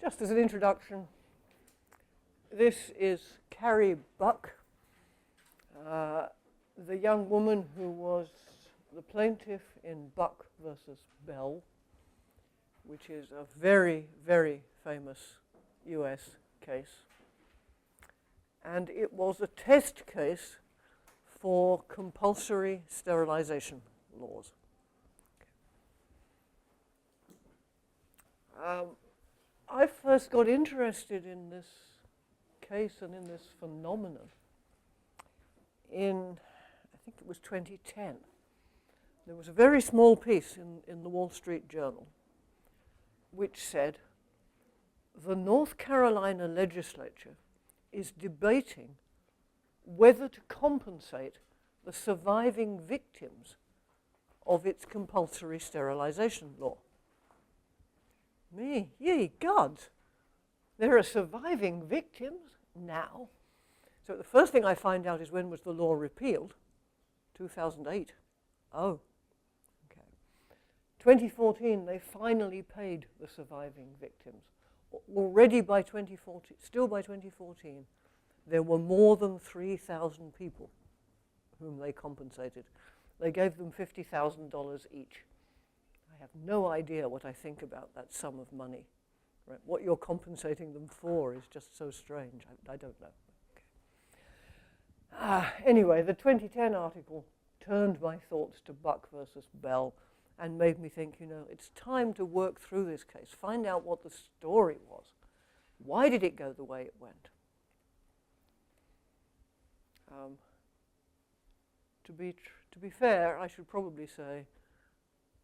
Just as an introduction, this is Carrie Buck, the young woman who was the plaintiff in Buck versus Bell, which is a very, very famous US case. And it was a test case for compulsory sterilization laws. I first got interested in this case and in this phenomenon in, I think it was 2010. There was a very small piece in the Wall Street Journal which said, the North Carolina legislature is debating whether to compensate the surviving victims of its compulsory sterilization law. Me, ye gods, there are surviving victims now. So the first thing I find out is, when was the law repealed? 2008. Oh, okay. 2014, they finally paid the surviving victims. Already by 2014, still by 2014, there were more than 3,000 people whom they compensated. They gave them $50,000 each. I have no idea what I think about that sum of money. Right? What you're compensating them for is just so strange. I don't know. Okay. Anyway, the 2010 article turned my thoughts to Buck versus Bell and made me think, you know, it's time to work through this case, find out what the story was. Why did it go the way it went? To be fair, I should probably say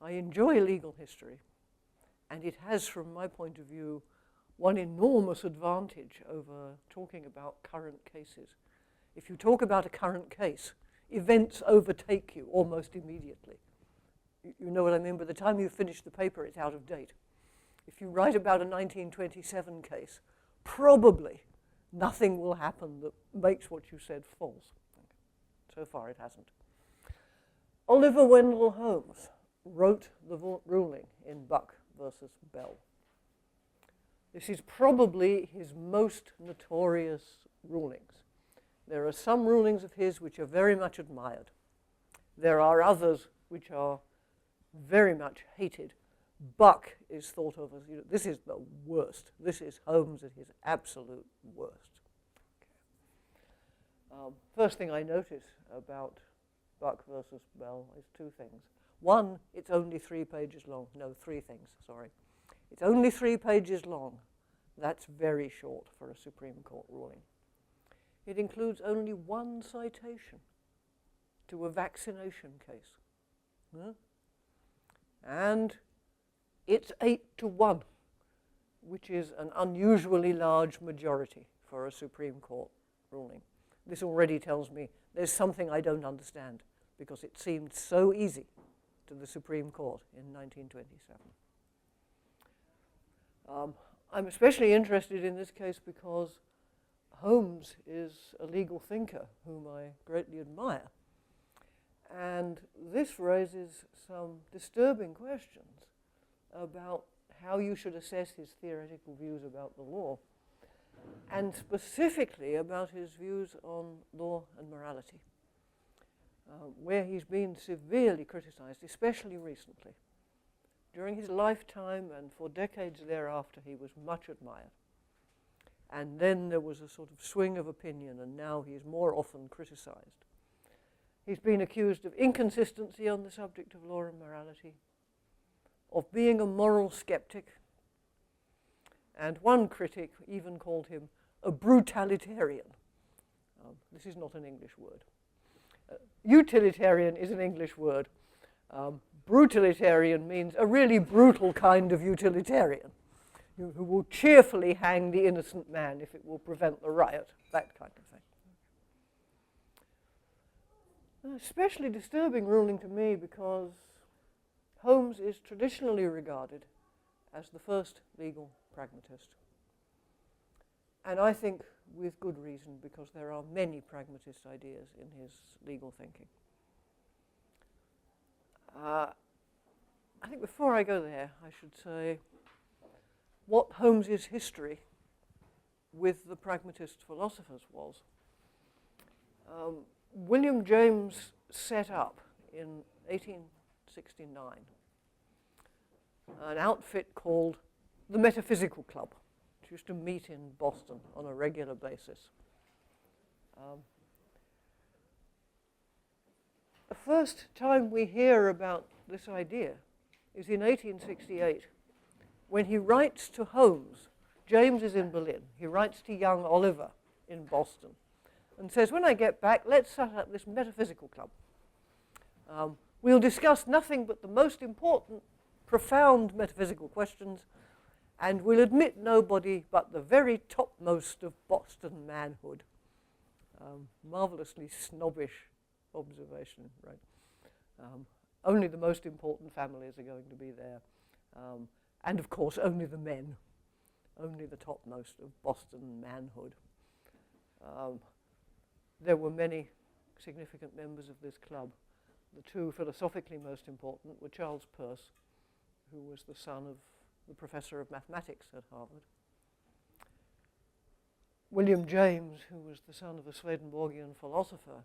I enjoy legal history, and it has, from my point of view, one enormous advantage over talking about current cases. If you talk about a current case, events overtake you almost immediately. You know what I mean? By the time you finish the paper, it's out of date. If you write about a 1927 case, probably nothing will happen that makes what you said false. So far, it hasn't. Oliver Wendell Holmes wrote the ruling in Buck versus Bell. This is probably his most notorious rulings. There are some rulings of his which are very much admired. There are others which are very much hated. Buck is thought of as, you know, this is the worst. This is Holmes at his absolute worst. Okay. First thing I notice about Buck versus Bell is two things. One, it's only 3 pages long. No, 3 things, sorry. It's only 3 pages long. That's very short for a Supreme Court ruling. It includes only 1 citation to a vaccination case. Huh? And it's 8-1, which is an unusually large majority for a Supreme Court ruling. This already tells me there's something I don't understand, because it seemed so easy to the Supreme Court in 1927. I'm especially interested in this case because Holmes is a legal thinker whom I greatly admire. And this raises some disturbing questions about how you should assess his theoretical views about the law, and specifically about his views on law and morality, where he's been severely criticized, especially recently. During his lifetime and for decades thereafter, he was much admired. And then there was a sort of swing of opinion, and now he is more often criticized. He's been accused of inconsistency on the subject of law and morality, of being a moral skeptic, and one critic even called him a brutalitarian. This is not an English word. Utilitarian is an English word. Brutalitarian means a really brutal kind of utilitarian, who will cheerfully hang the innocent man if it will prevent the riot, that kind of thing. An especially disturbing ruling to me because Holmes is traditionally regarded as the first legal pragmatist. And I think with good reason, because there are many pragmatist ideas in his legal thinking. I think before I go there, I should say what Holmes's history with the pragmatist philosophers was. William James set up in 1869 an outfit called the Metaphysical Club, which used to meet in Boston on a regular basis. The first time we hear about this idea is in 1868, when he writes to Holmes. James is in Berlin. He writes to young Oliver in Boston and says, when I get back, let's set up this metaphysical club. We'll discuss nothing but the most important, profound metaphysical questions, and we'll admit nobody but the very topmost of Boston manhood. Marvelously snobbish observation, right? Only the most important families are going to be there. And of course, only the men, only the topmost of Boston manhood. There were many significant members of this club. The two philosophically most important were Charles Peirce, who was the son of the professor of mathematics at Harvard, William James, who was the son of a Swedenborgian philosopher,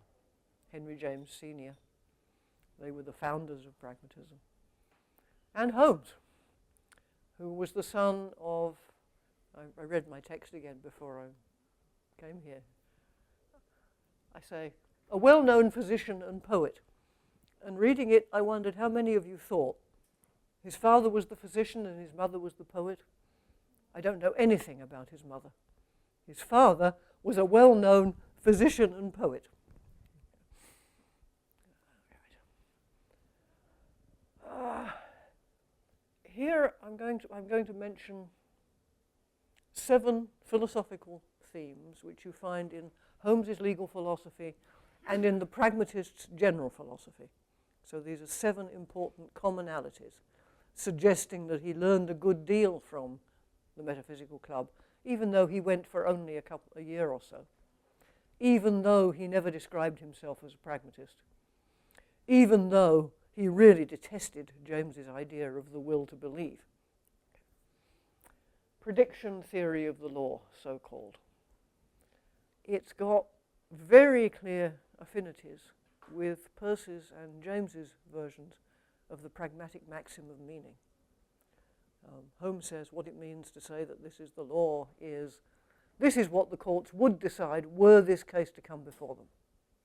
Henry James Sr. They were the founders of pragmatism. And Holmes, who was the son of, I read my text again before I came here. I say, a well-known physician and poet. And reading it, I wondered how many of you thought his father was the physician and his mother was the poet. I don't know anything about his mother. His father was a well-known physician and poet. Here I'm going to mention 7 philosophical themes which you find in Holmes's legal philosophy and in the pragmatist's general philosophy. So these are 7 important commonalities, suggesting that he learned a good deal from the Metaphysical Club, even though he went for only a year or so, even though he never described himself as a pragmatist, even though he really detested James's idea of the will to believe. Prediction theory of the law, so-called. It's got very clear affinities with Peirce's and James's versions of the pragmatic maxim of meaning. Holmes says what it means to say that this is the law is, this is what the courts would decide were this case to come before them.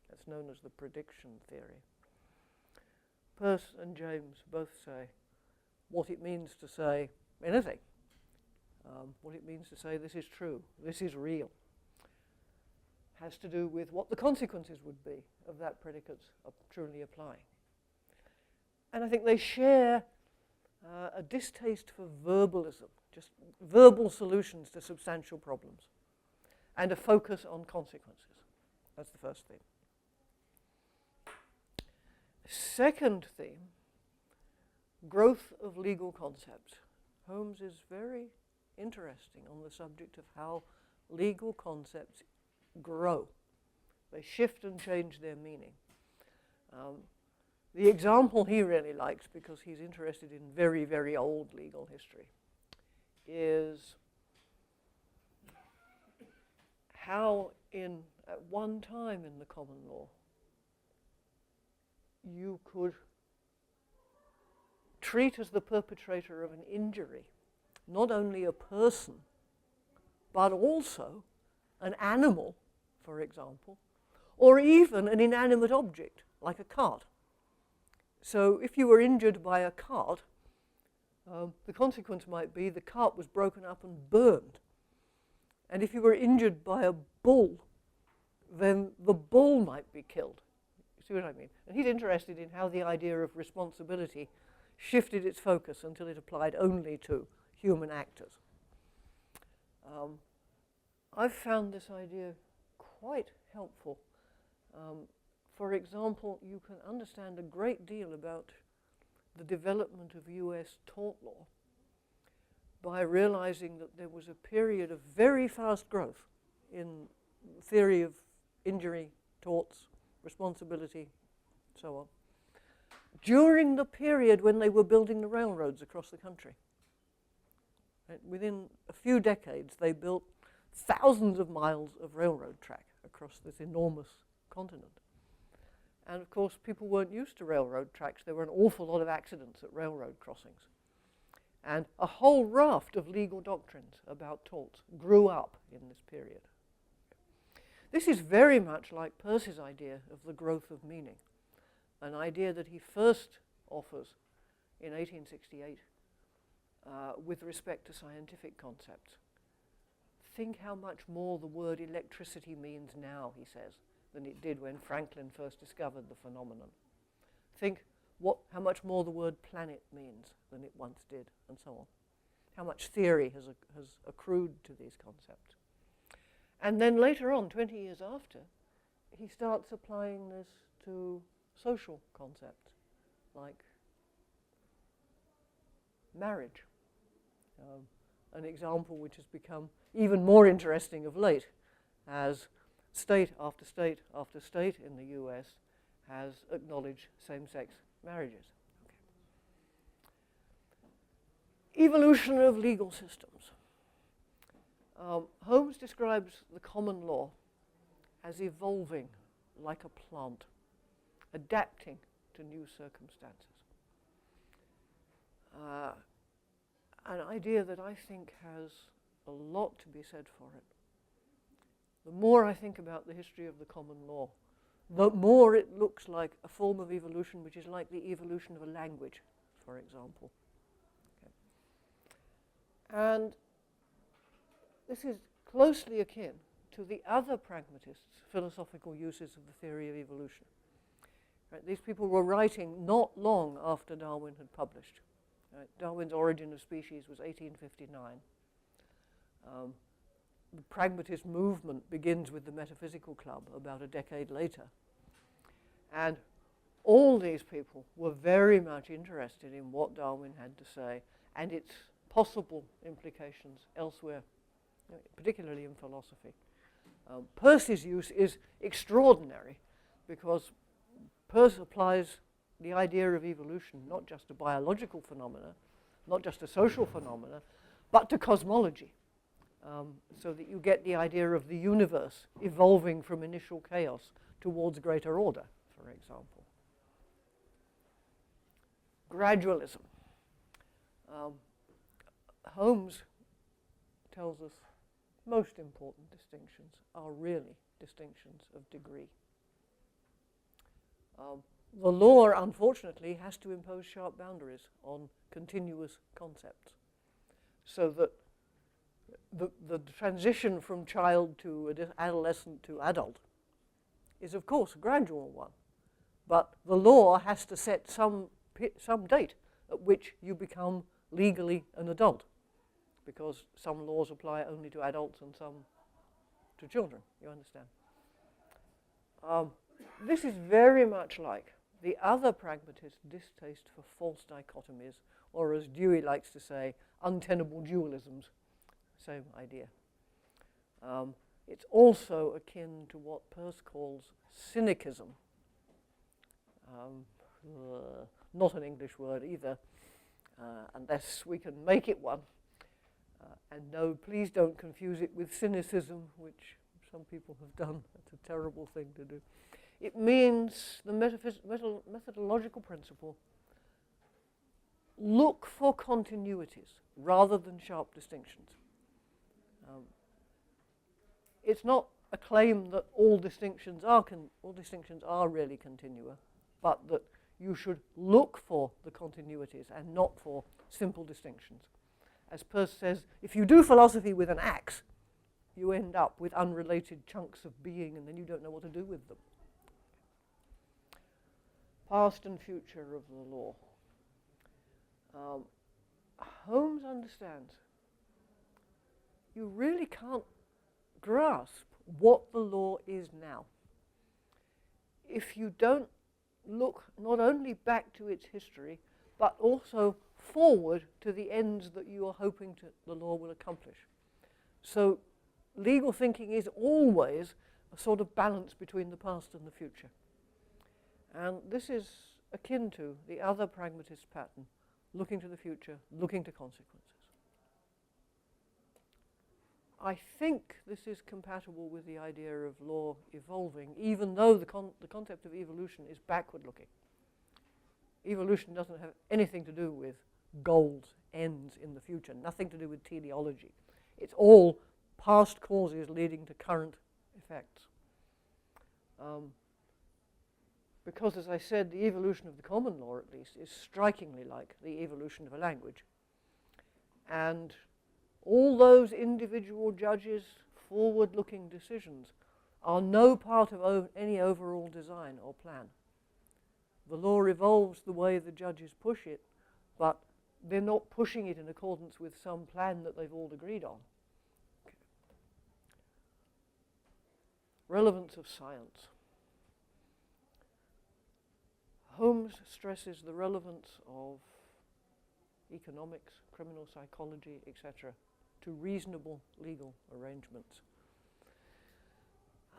That's known as the prediction theory. Peirce and James both say what it means to say anything. What it means to say this is true, this is real, has to do with what the consequences would be of that predicate truly applying. And I think they share a distaste for verbalism, just verbal solutions to substantial problems, and a focus on consequences. That's the first theme. Second theme, growth of legal concepts. Holmes is very interesting on the subject of how legal concepts grow. They shift and change their meaning. The example he really likes, because he's interested in very, very old legal history, is how at one time in the common law, you could treat as the perpetrator of an injury not only a person, but also an animal, for example, or even an inanimate object, like a cart. So if you were injured by a cart, the consequence might be the cart was broken up and burned. And if you were injured by a bull, then the bull might be killed. You see what I mean? And he's interested in how the idea of responsibility shifted its focus until it applied only to human actors. I've found this idea quite helpful. For example, you can understand a great deal about the development of US tort law by realizing that there was a period of very fast growth in theory of injury, torts, responsibility, so on, during the period when they were building the railroads across the country. Right? Within a few decades, they built thousands of miles of railroad track across this enormous continent. And of course, people weren't used to railroad tracks. There were an awful lot of accidents at railroad crossings. And a whole raft of legal doctrines about torts grew up in this period. This is very much like Peirce's idea of the growth of meaning, an idea that he first offers in 1868 with respect to scientific concepts. Think how much more the word electricity means now, he says, than it did when Franklin first discovered the phenomenon. Think how much more the word planet means than it once did, and so on. How much theory has accrued to these concepts. And then later on, 20 years after, he starts applying this to social concepts, like marriage. An example which has become even more interesting of late, as state after state after state in the US has acknowledged same-sex marriages. Okay. Evolution of legal systems. Holmes describes the common law as evolving like a plant, adapting to new circumstances. An idea that I think has a lot to be said for it. The more I think about the history of the common law, the more it looks like a form of evolution which is like the evolution of a language, for example. Okay. And this is closely akin to the other pragmatists' philosophical uses of the theory of evolution. Right? These people were writing not long after Darwin had published. Right? Darwin's Origin of Species was 1859. The pragmatist movement begins with the Metaphysical Club about a decade later. And all these people were very much interested in what Darwin had to say and its possible implications elsewhere, particularly in philosophy. Peirce's use is extraordinary because Peirce applies the idea of evolution not just to biological phenomena, not just to social phenomena, but to cosmology. So that you get the idea of the universe evolving from initial chaos towards greater order, for example. Gradualism. Holmes tells us most important distinctions are really distinctions of degree. The law, unfortunately, has to impose sharp boundaries on continuous concepts so that the transition from child to adolescent to adult is, of course, a gradual one. But the law has to set some date at which you become legally an adult, because some laws apply only to adults and some to children, you understand. This is very much like the other pragmatist distaste for false dichotomies, or as Dewey likes to say, untenable dualisms. Same idea. It's also akin to what Peirce calls cynicism. Not an English word either, unless we can make it one. And no, please don't confuse it with cynicism, which some people have done. That's a terrible thing to do. It means the methodological principle: look for continuities rather than sharp distinctions. It's not a claim that all distinctions are really continua, but that you should look for the continuities and not for simple distinctions. As Peirce says, if you do philosophy with an axe, you end up with unrelated chunks of being, and then you don't know what to do with them. Past and future of the law. Holmes understands you really can't grasp what the law is now if you don't look not only back to its history, but also forward to the ends that you are hoping the law will accomplish. So legal thinking is always a sort of balance between the past and the future. And this is akin to the other pragmatist pattern, looking to the future, looking to consequences. I think this is compatible with the idea of law evolving, even though the concept of evolution is backward-looking. Evolution doesn't have anything to do with goals, ends in the future, nothing to do with teleology. It's all past causes leading to current effects. Because, as I said, the evolution of the common law, at least, is strikingly like the evolution of a language. And all those individual judges' forward-looking decisions are no part of any overall design or plan. The law evolves the way the judges push it, but they're not pushing it in accordance with some plan that they've all agreed on. Okay. Relevance of science. Holmes stresses the relevance of economics, criminal psychology, etc., to reasonable legal arrangements.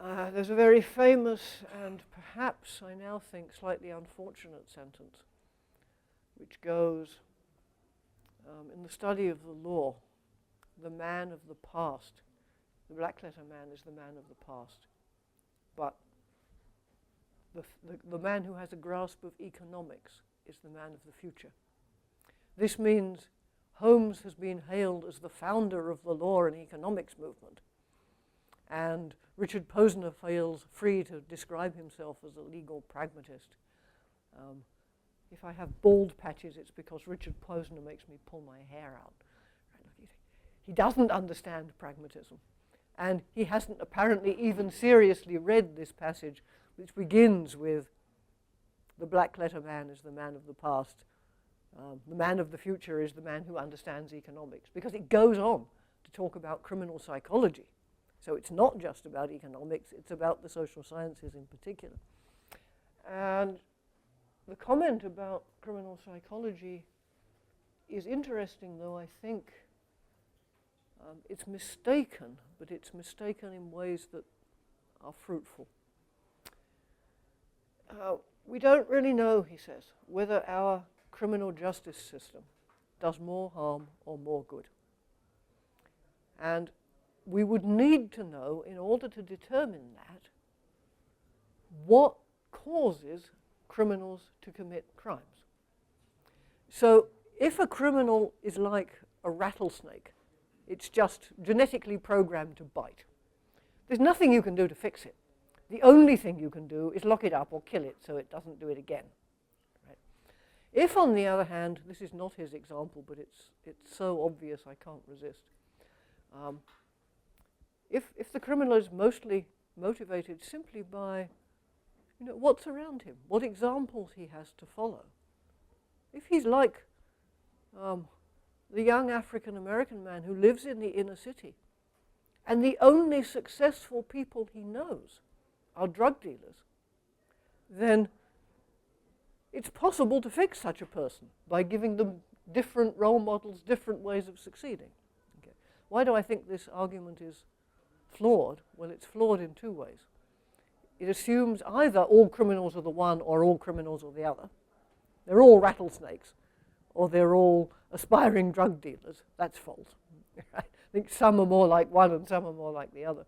There's a very famous and perhaps, I now think, slightly unfortunate sentence which goes, in the study of the law, the man of the past, the black letter man is the man of the past, but the man who has a grasp of economics is the man of the future. This means Holmes has been hailed as the founder of the law and economics movement, and Richard Posner feels free to describe himself as a legal pragmatist. If I have bald patches, it's because Richard Posner makes me pull my hair out. He doesn't understand pragmatism, and he hasn't apparently even seriously read this passage, which begins with the black letter man is the man of the past. The man of the future is the man who understands economics, because it goes on to talk about criminal psychology. So it's not just about economics, it's about the social sciences in particular. And the comment about criminal psychology is interesting, though I think it's mistaken, but it's mistaken in ways that are fruitful. We don't really know, he says, whether our criminal justice system does more harm or more good. And we would need to know, in order to determine that, what causes criminals to commit crimes. So if a criminal is like a rattlesnake, it's just genetically programmed to bite, there's nothing you can do to fix it. The only thing you can do is lock it up or kill it so it doesn't do it again. Right? If, on the other hand, this is not his example, but it's so obvious I can't resist. If the criminal is mostly motivated simply by what's around him, what examples he has to follow. If he's like the young African-American man who lives in the inner city, and the only successful people he knows are drug dealers, then it's possible to fix such a person by giving them different role models, different ways of succeeding. Okay. Why do I think this argument is flawed? Well, it's flawed in two ways. It assumes either all criminals are the one or all criminals are the other. They're all rattlesnakes, or they're all aspiring drug dealers. That's false. I think some are more like one and some are more like the other.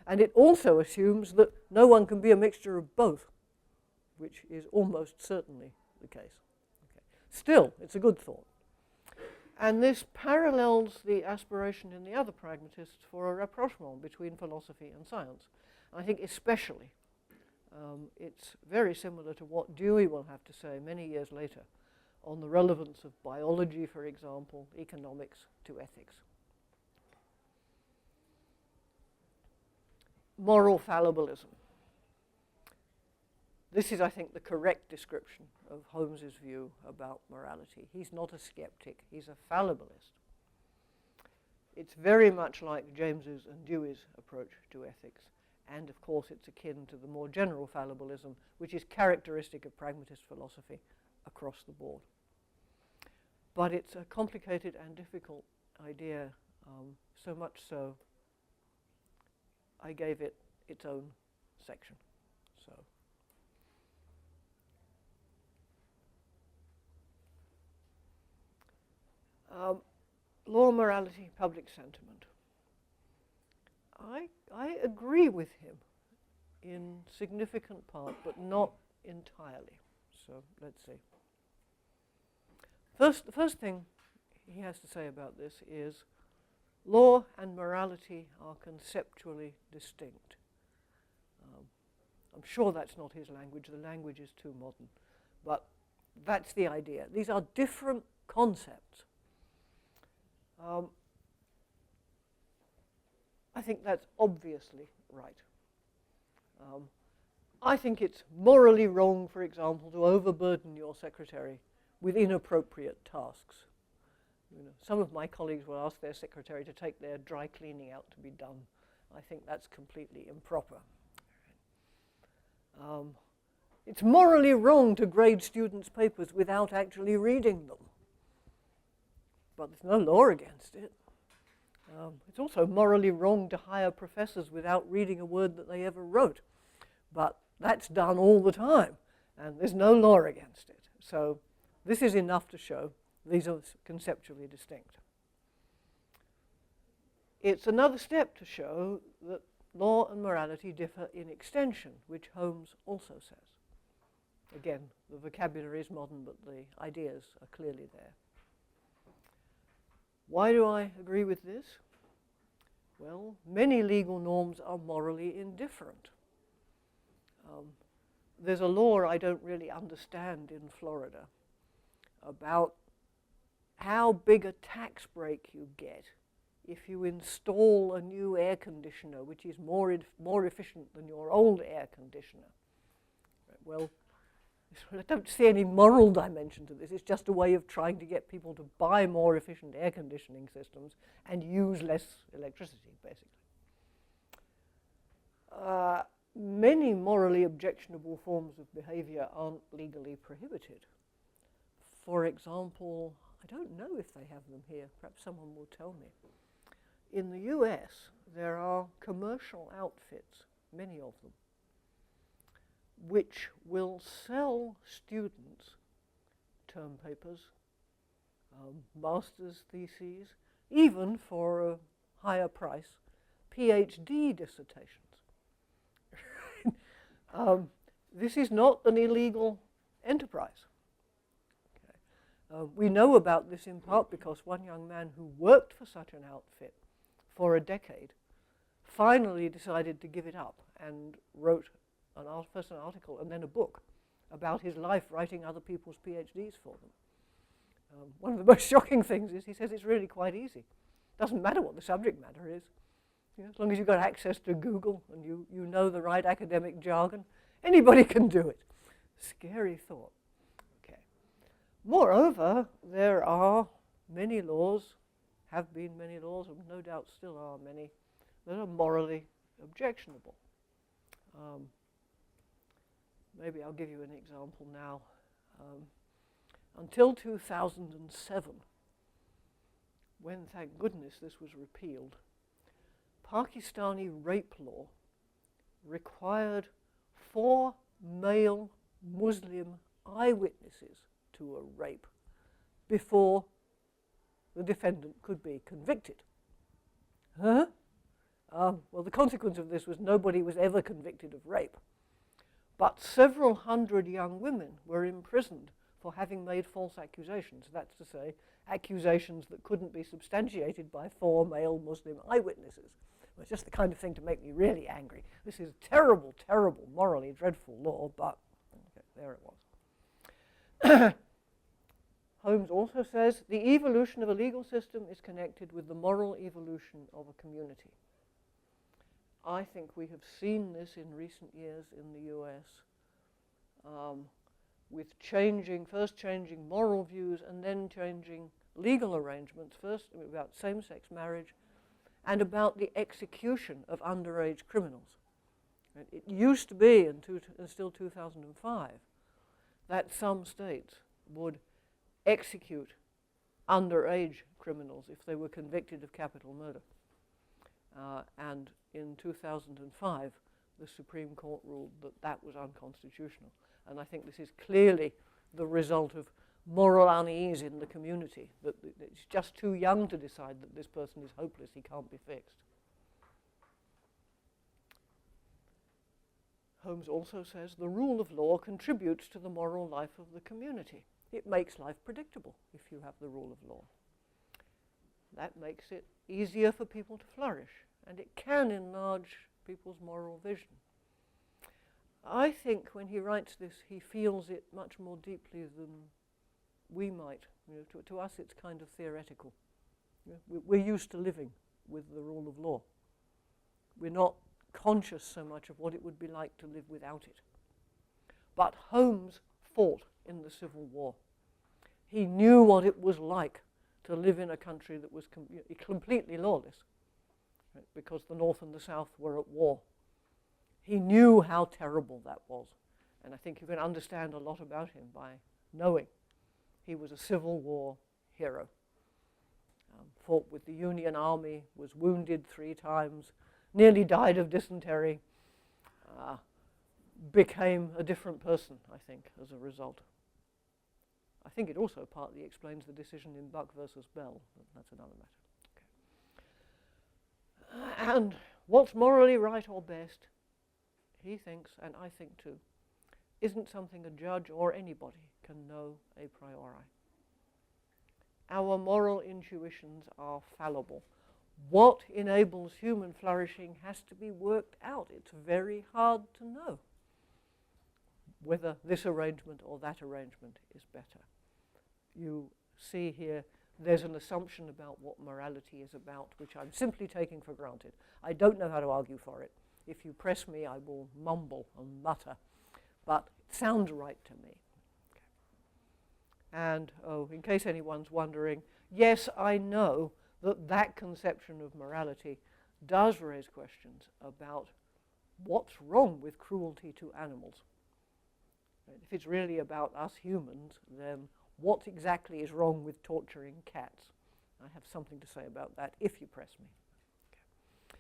And it also assumes that no one can be a mixture of both, which is almost certainly the case. Okay. Still, it's a good thought. And this parallels the aspiration in the other pragmatists for a rapprochement between philosophy and science. And I think especially it's very similar to what Dewey will have to say many years later on the relevance of biology, for example, economics to ethics. Moral fallibilism. This is, I think, the correct description of Holmes's view about morality. He's not a skeptic, he's a fallibilist. It's very much like James's and Dewey's approach to ethics, and of course it's akin to the more general fallibilism, which is characteristic of pragmatist philosophy across the board. But it's a complicated and difficult idea, so much so I gave it its own section. So, law, morality, public sentiment. I agree with him in significant part, but not entirely. So let's see. The first thing he has to say about this is law and morality are conceptually distinct. I'm sure that's not his language. The language is too modern. But that's the idea. These are different concepts. I think that's obviously right. I think it's morally wrong, for example, to overburden your secretary with inappropriate tasks. You know, some of my colleagues will ask their secretary to take their dry cleaning out to be done. I think that's completely improper. It's morally wrong to grade students' papers without actually reading them. But there's no law against it. It's also morally wrong to hire professors without reading a word that they ever wrote. But that's done all the time, and there's no law against it. So this is enough to show these are conceptually distinct. It's another step to show that law and morality differ in extension, which Holmes also says. Again, the vocabulary is modern, but the ideas are clearly there. Why do I agree with this? Well, many legal norms are morally indifferent. There's a law I don't really understand in Florida about how big a tax break you get if you install a new air conditioner which is more efficient than your old air conditioner. Well, I don't see any moral dimension to this. It's just a way of trying to get people to buy more efficient air conditioning systems and use less electricity, basically. Many morally objectionable forms of behavior aren't legally prohibited. For example, I don't know if they have them here. Perhaps someone will tell me. In the US, there are commercial outfits, many of them, which will sell students term papers, master's theses, even for a higher price, Ph.D. dissertations. This is not an illegal enterprise. Okay. We know about this in part because one young man who worked for such an outfit for a decade finally decided to give it up and wrote first an article and then a book about his life writing other people's PhDs for them. One of the most shocking things is he says it's really quite easy. Doesn't matter what the subject matter is. You know, as long as you've got access to Google and you know the right academic jargon, anybody can do it. Scary thought. Okay. Moreover, there are many laws, have been many laws, and no doubt still are many, that are morally objectionable. Maybe I'll give you an example now. Until 2007, when, thank goodness, this was repealed, Pakistani rape law required 4 male Muslim eyewitnesses to a rape before the defendant could be convicted. Huh? Well, the consequence of this was nobody was ever convicted of rape. But several hundred young women were imprisoned for having made false accusations. That's to say, accusations that couldn't be substantiated by 4 male Muslim eyewitnesses. It was just the kind of thing to make me really angry. This is terrible, terrible, morally dreadful law, but okay, there it was. Holmes also says the evolution of a legal system is connected with the moral evolution of a community. I think we have seen this in recent years in the US with first changing moral views and then changing legal arrangements, first about same-sex marriage and about the execution of underage criminals. It used to be, until 2005, that some states would execute underage criminals if they were convicted of capital murder. And in 2005, the Supreme Court ruled that that was unconstitutional. And I think this is clearly the result of moral unease in the community, that it's just too young to decide that this person is hopeless, he can't be fixed. Holmes also says the rule of law contributes to the moral life of the community. It makes life predictable if you have the rule of law. That makes it easier for people to flourish, and it can enlarge people's moral vision. I think when he writes this, he feels it much more deeply than we might. To us, it's kind of theoretical. We're used to living with the rule of law. We're not conscious so much of what it would be like to live without it. But Holmes fought in the Civil War. He knew what it was like to live in a country that was completely lawless, right, because the North and the South were at war. He knew how terrible that was, and I think you can understand a lot about him by knowing he was a Civil War hero. Fought with the Union Army, was wounded 3 times, nearly died of dysentery, became a different person, I think, as a result. I think it also partly explains the decision in Buck versus Bell, but that's another matter. Okay. And what's morally right or best, he thinks, and I think too, isn't something a judge or anybody can know a priori. Our moral intuitions are fallible. What enables human flourishing has to be worked out. It's very hard to know whether this arrangement or that arrangement is better. You see here, there's an assumption about what morality is about, which I'm simply taking for granted. I don't know how to argue for it. If you press me, I will mumble and mutter, but it sounds right to me. Okay. And, in case anyone's wondering, yes, I know that that conception of morality does raise questions about what's wrong with cruelty to animals. If it's really about us humans, then what exactly is wrong with torturing cats? I have something to say about that if you press me. Okay.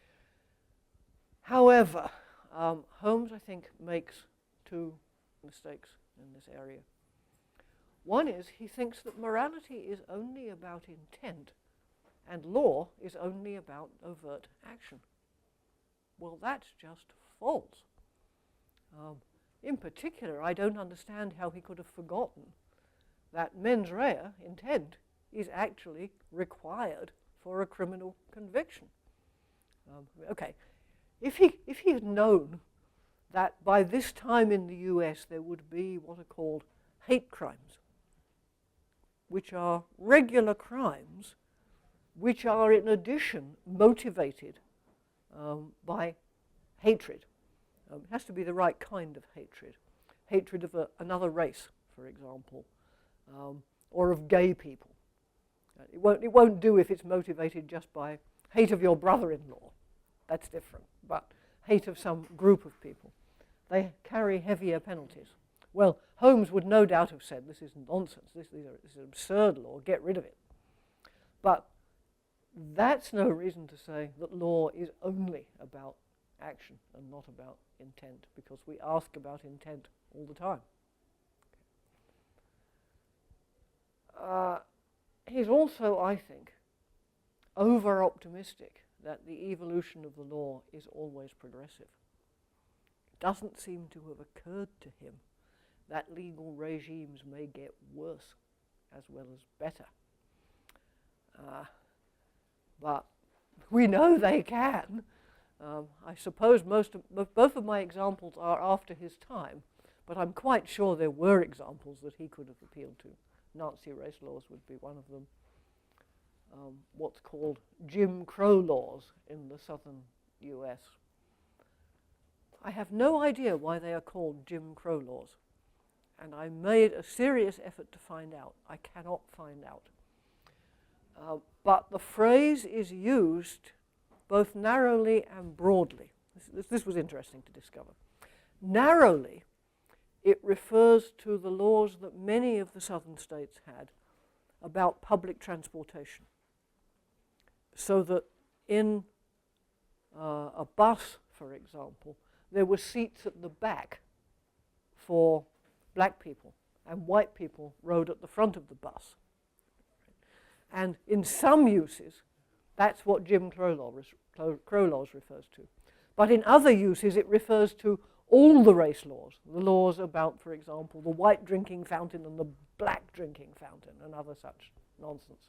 However, Holmes, I think, makes 2 mistakes in this area. One is he thinks that morality is only about intent and law is only about overt action. Well, that's just false. In particular, I don't understand how he could have forgotten that mens rea, intent, is actually required for a criminal conviction. Okay, if he had known that by this time in the US there would be what are called hate crimes, which are regular crimes which are in addition motivated by hatred. It has to be the right kind of hatred. Hatred of another race, for example, or of gay people. It won't do if it's motivated just by hate of your brother-in-law. That's different. But hate of some group of people. They carry heavier penalties. Well, Holmes would no doubt have said, this is nonsense, this is an absurd law, get rid of it. But that's no reason to say that law is only about action and not about intent, because we ask about intent all the time. He's also, I think, over-optimistic that the evolution of the law is always progressive. It doesn't seem to have occurred to him that legal regimes may get worse as well as better. But we know they can. I suppose both of my examples are after his time, but I'm quite sure there were examples that he could have appealed to. Nazi race laws would be one of them. What's called Jim Crow laws in the southern US. I have no idea why they are called Jim Crow laws, and I made a serious effort to find out. I cannot find out. But the phrase is used both narrowly and broadly. This was interesting to discover. Narrowly, it refers to the laws that many of the southern states had about public transportation. So that in a bus, for example, there were seats at the back for black people, and white people rode at the front of the bus. And in some uses, that's what Jim Crow laws refers to. But in other uses, it refers to all the race laws, the laws about, for example, the white drinking fountain and the black drinking fountain and other such nonsense.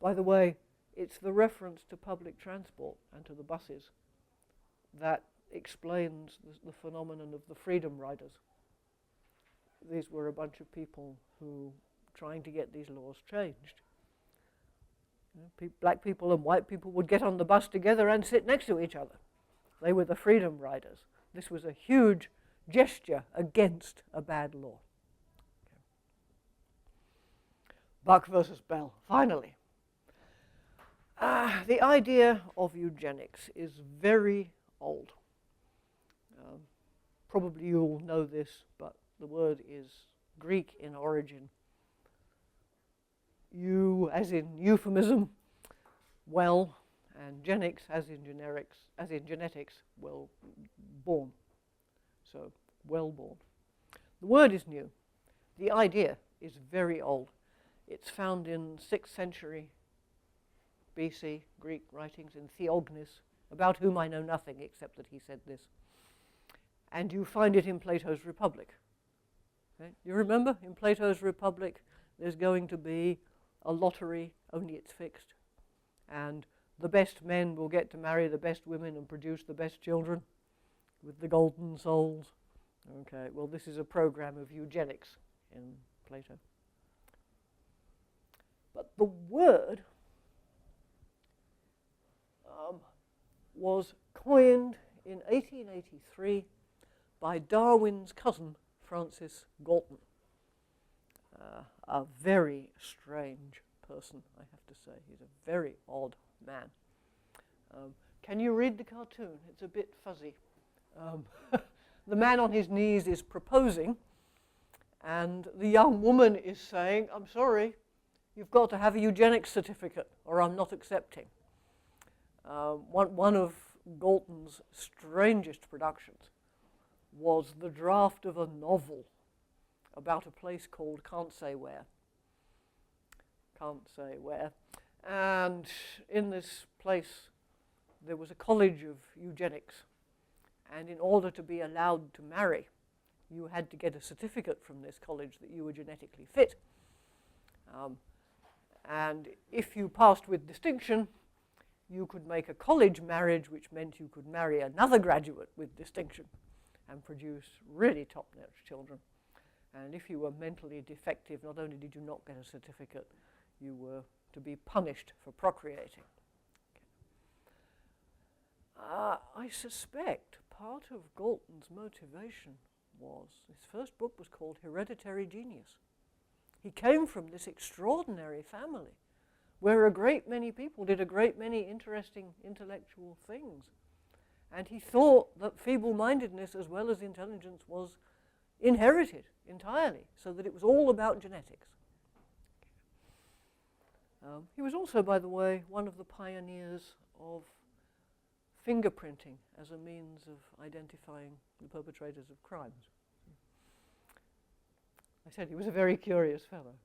By the way, it's the reference to public transport and to the buses that explains the phenomenon of the freedom riders. These were a bunch of people who trying to get these laws changed. Black people and white people would get on the bus together and sit next to each other. They were the freedom riders. This was a huge gesture against a bad law. Okay. Buck versus Bell, finally. The idea of eugenics is very old. Probably you all know this, but the word is Greek in origin. Eu as in euphemism, well, and genics as in genetics, well born. So well born. The word is new. The idea is very old. It's found in 6th century BC Greek writings in Theognis, about whom I know nothing except that he said this. And you find it in Plato's Republic. Okay? You remember, in Plato's Republic, there's going to be a lottery, only it's fixed. And the best men will get to marry the best women and produce the best children with the golden souls. Okay, well, this is a program of eugenics in Plato. But the word was coined in 1883 by Darwin's cousin, Francis Galton. A very strange person, I have to say. He's a very odd man. Can you read the cartoon? It's a bit fuzzy. The man on his knees is proposing, and the young woman is saying, I'm sorry, you've got to have a eugenics certificate, or I'm not accepting. One of Galton's strangest productions was the draft of a novel about a place called Can't Say Where. And in this place, there was a college of eugenics. And in order to be allowed to marry, you had to get a certificate from this college that you were genetically fit. And if you passed with distinction, you could make a college marriage, which meant you could marry another graduate with distinction and produce really top-notch children. And if you were mentally defective, not only did you not get a certificate, you were to be punished for procreating. I suspect part of Galton's motivation was, his first book was called Hereditary Genius. He came from this extraordinary family where a great many people did a great many interesting intellectual things. And he thought that feeble-mindedness as well as intelligence was inherited entirely, so that it was all about genetics. He was also, by the way, one of the pioneers of fingerprinting as a means of identifying the perpetrators of crimes. I said he was a very curious fellow.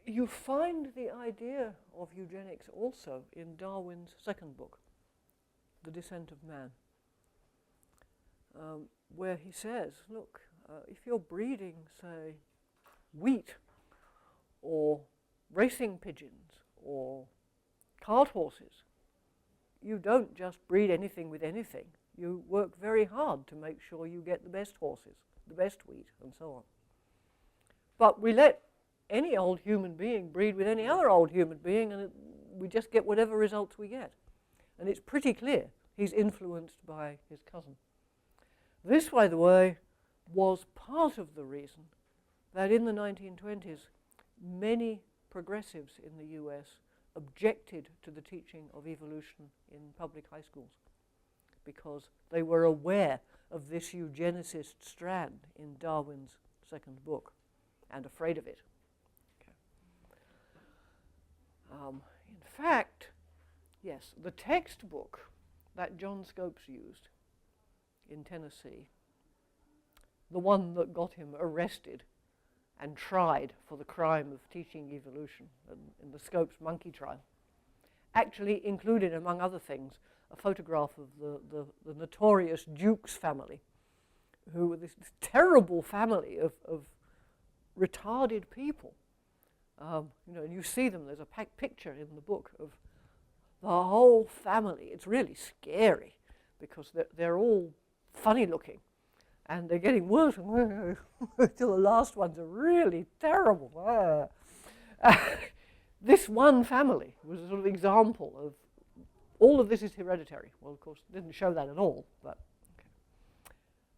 You find the idea of eugenics also in Darwin's second book, The Descent of Man, where he says, look, if you're breeding, say, wheat or racing pigeons or cart horses, you don't just breed anything with anything. You work very hard to make sure you get the best horses, the best wheat, and so on. But we let any old human being breed with any other old human being, and we just get whatever results we get. And it's pretty clear he's influenced by his cousin. This, by the way, was part of the reason that in the 1920s, many progressives in the US objected to the teaching of evolution in public high schools because they were aware of this eugenicist strand in Darwin's second book and afraid of it. Okay. In fact, yes, the textbook that John Scopes used in Tennessee, the one that got him arrested and tried for the crime of teaching evolution in the Scopes monkey trial, actually included, among other things, a photograph of the notorious Duke's family, who were this terrible family of retarded people. You know, and you see them, there's a picture in the book of the whole family. It's really scary because they're all funny looking and they're getting worse and worse until the last ones are really terrible. This one family was a sort of example of all of this is hereditary. Well, of course, it didn't show that at all, but okay.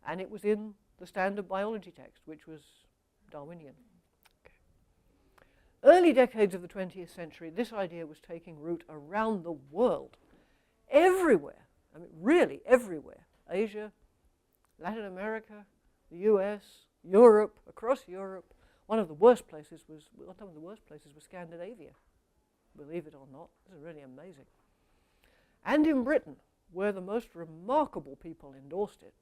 And it was in the standard biology text, which was Darwinian. Okay. Early decades of the 20th century, this idea was taking root around the world, everywhere. I mean, really everywhere. Asia, Latin America, the US, Europe, across Europe. One of the worst places was Scandinavia, believe it or not. This is really amazing. And in Britain, where the most remarkable people endorsed it,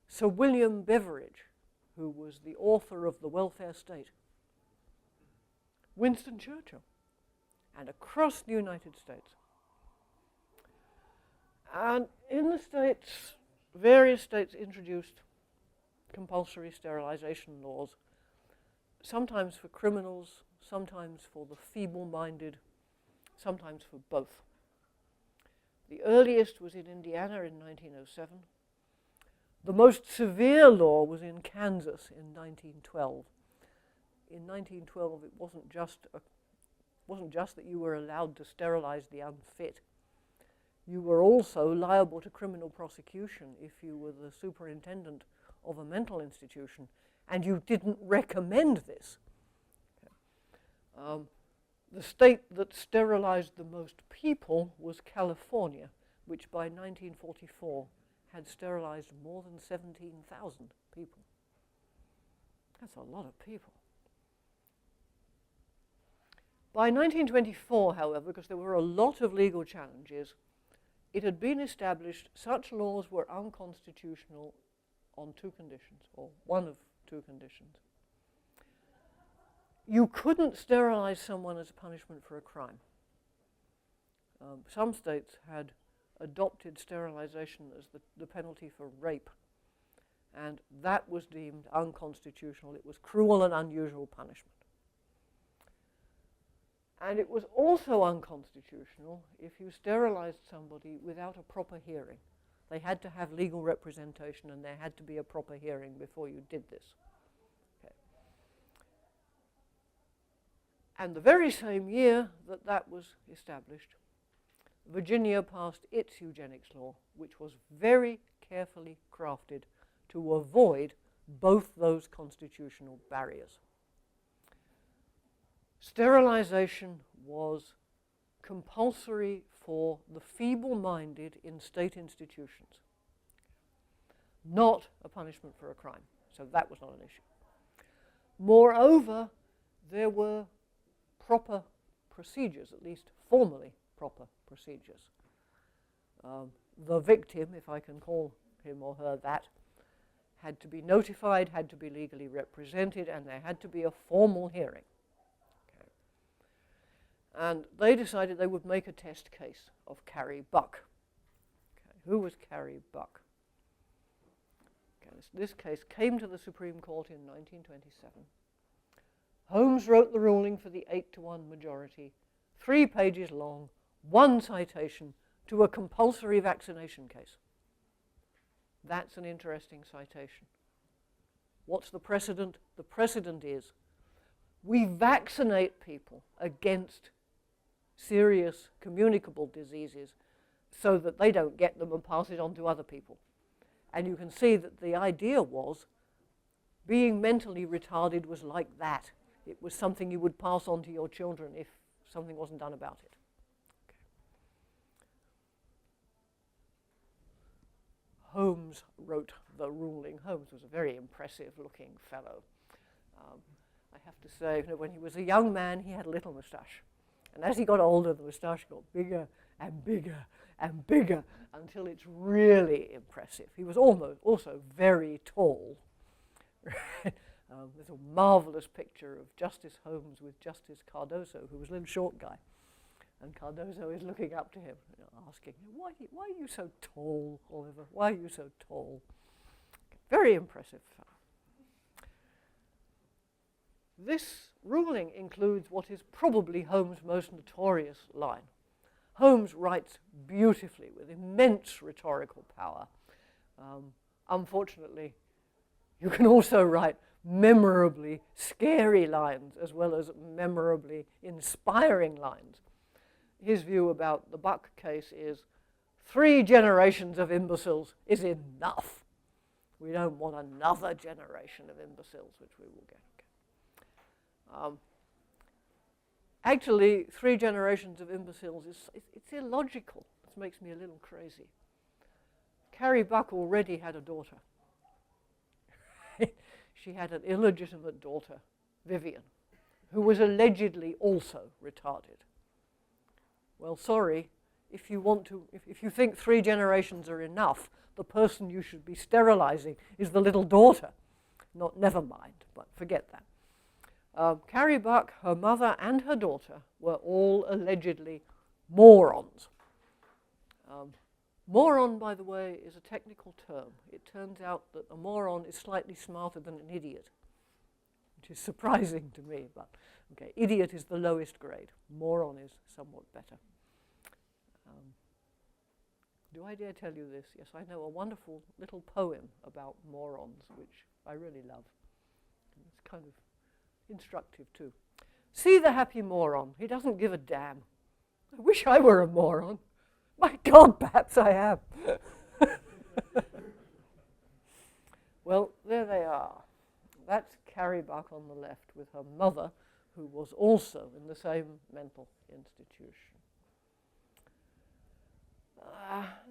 Sir William Beveridge, who was the author of The Welfare State, Winston Churchill, and across the United States. And in the States, various states introduced compulsory sterilization laws, sometimes for criminals, sometimes for the feeble-minded, sometimes for both. The earliest was in Indiana in 1907. The most severe law was in Kansas in 1912. In 1912, it wasn't just that you were allowed to sterilize the unfit. You were also liable to criminal prosecution if you were the superintendent of a mental institution and you didn't recommend this. Okay. The state that sterilized the most people was California, which by 1944 had sterilized more than 17,000 people. That's a lot of people. By 1924, however, because there were a lot of legal challenges, it had been established such laws were unconstitutional on two conditions, or one of two conditions. You couldn't sterilize someone as a punishment for a crime. Some states had adopted sterilization as the penalty for rape, and that was deemed unconstitutional. It was cruel and unusual punishment. And it was also unconstitutional if you sterilized somebody without a proper hearing. They had to have legal representation and there had to be a proper hearing before you did this. Okay. And the very same year that that was established, Virginia passed its eugenics law, which was very carefully crafted to avoid both those constitutional barriers. Sterilization was compulsory for the feeble-minded in state institutions, not a punishment for a crime. So that was not an issue. Moreover, there were proper procedures, at least formally proper procedures. The victim, if I can call him or her that, had to be notified, had to be legally represented, and there had to be a formal hearing. And they decided they would make a test case of Carrie Buck. Okay. Who was Carrie Buck? Okay. This case came to the Supreme Court in 1927. Holmes wrote the ruling for the 8-1 majority, 3 pages long, 1 citation to a compulsory vaccination case. That's an interesting citation. What's the precedent? The precedent is we vaccinate people against serious communicable diseases so that they don't get them and pass it on to other people. And you can see that the idea was being mentally retarded was like that. It was something you would pass on to your children if something wasn't done about it. Okay. Holmes wrote the ruling. Holmes was a very impressive looking fellow. I have to say, when he was a young man, he had a little moustache. And as he got older, the moustache got bigger and bigger and bigger until it's really impressive. He was also very tall. There's a marvelous picture of Justice Holmes with Justice Cardoso, who was a little short guy. And Cardozo is looking up to him, asking, why are you so tall, Oliver? Why are you so tall? Very impressive. This ruling includes what is probably Holmes' most notorious line. Holmes writes beautifully with immense rhetorical power. Unfortunately, you can also write memorably scary lines as well as memorably inspiring lines. His view about the Buck case is 3 generations of imbeciles is enough. We don't want another generation of imbeciles, which we will get. Actually, 3 generations of imbeciles it's illogical. This makes me a little crazy. Carrie Buck already had a daughter. She had an illegitimate daughter, Vivian, who was allegedly also retarded. Well, sorry, if you think 3 generations are enough, the person you should be sterilizing is the little daughter. Never mind, but forget that. Carrie Buck, her mother, and her daughter were all allegedly morons. Moron, by the way, is a technical term. It turns out that a moron is slightly smarter than an idiot, which is surprising to me, but okay, idiot is the lowest grade. Moron is somewhat better. Do I dare tell you this? Yes, I know a wonderful little poem about morons, which I really love. And it's kind of instructive too. See the happy moron. He doesn't give a damn. I wish I were a moron. My God, perhaps I am. Well, there they are. That's Carrie Buck on the left with her mother, who was also in the same mental institution.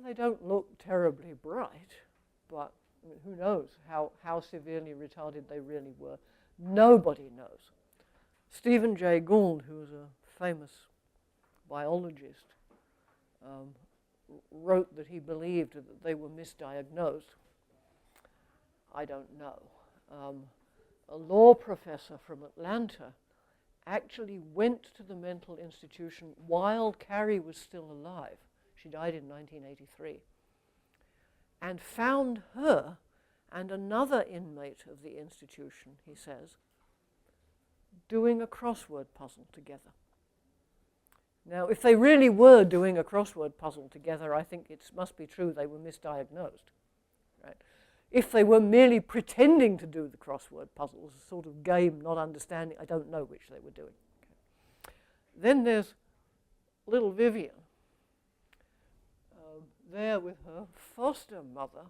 They don't look terribly bright, but I mean, who knows how severely retarded they really were. Nobody knows. Stephen Jay Gould, who was a famous biologist, wrote that he believed that they were misdiagnosed. I don't know. A law professor from Atlanta actually went to the mental institution while Carrie was still alive. She died in 1983. And found her and another inmate of the institution, he says, doing a crossword puzzle together. Now, if they really were doing a crossword puzzle together, I think it must be true they were misdiagnosed. Right? If they were merely pretending to do the crossword puzzles, a sort of game, not understanding, I don't know which they were doing. Okay. Then there's little Vivian, there with her foster mother.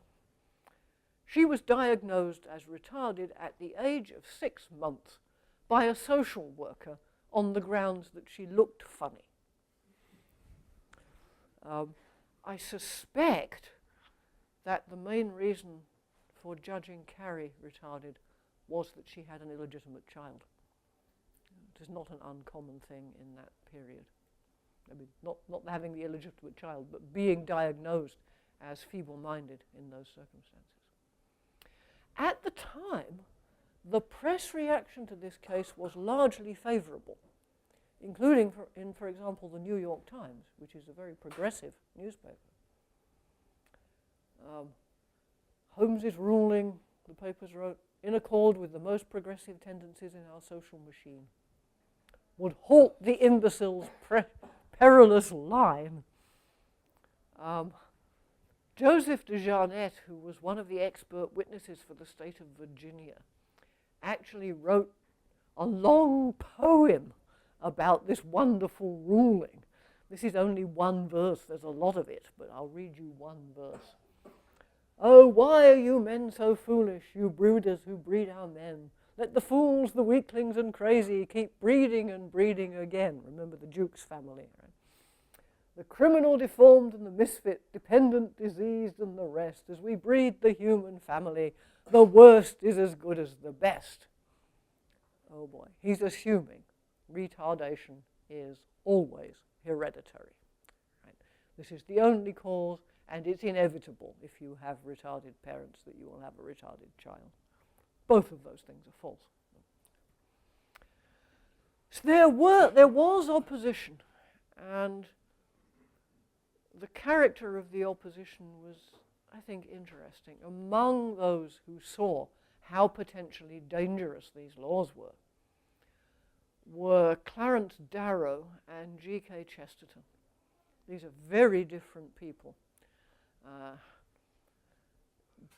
She was diagnosed as retarded at the age of 6 months by a social worker on the grounds that she looked funny. I suspect that the main reason for judging Carrie retarded was that she had an illegitimate child. It is not an uncommon thing in that period. I mean, not having the illegitimate child, but being diagnosed as feeble-minded in those circumstances. At the time, the press reaction to this case was largely favorable, including, for example, the New York Times, which is a very progressive newspaper. Holmes's ruling, the papers wrote, in accord with the most progressive tendencies in our social machine, would halt the imbecile's perilous line. Joseph de Jarnette, who was one of the expert witnesses for the state of Virginia, actually wrote a long poem about this wonderful ruling. This is only one verse, there's a lot of it, but I'll read you one verse. Oh, why are you men so foolish, you brooders who breed our men? Let the fools, the weaklings and crazy keep breeding and breeding again. Remember the Duke's family, right? The criminal deformed and the misfit, dependent, diseased and the rest. As we breed the human family, the worst is as good as the best. Oh boy, he's assuming retardation is always hereditary. Right? This is the only cause, and it's inevitable if you have retarded parents that you will have a retarded child. Both of those things are false. So there was opposition, And the character of the opposition was, I think, interesting. Among those who saw how potentially dangerous these laws were Clarence Darrow and G.K. Chesterton. These are very different people.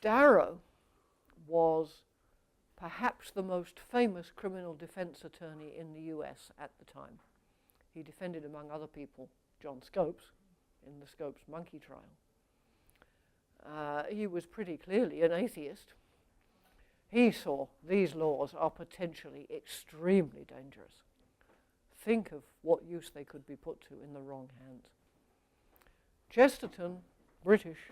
Darrow was perhaps the most famous criminal defense attorney in the US at the time. He defended, among other people, John Scopes in the Scopes monkey trial. He was pretty clearly an atheist. He saw these laws are potentially extremely dangerous. Think of what use they could be put to in the wrong hands. Chesterton, British,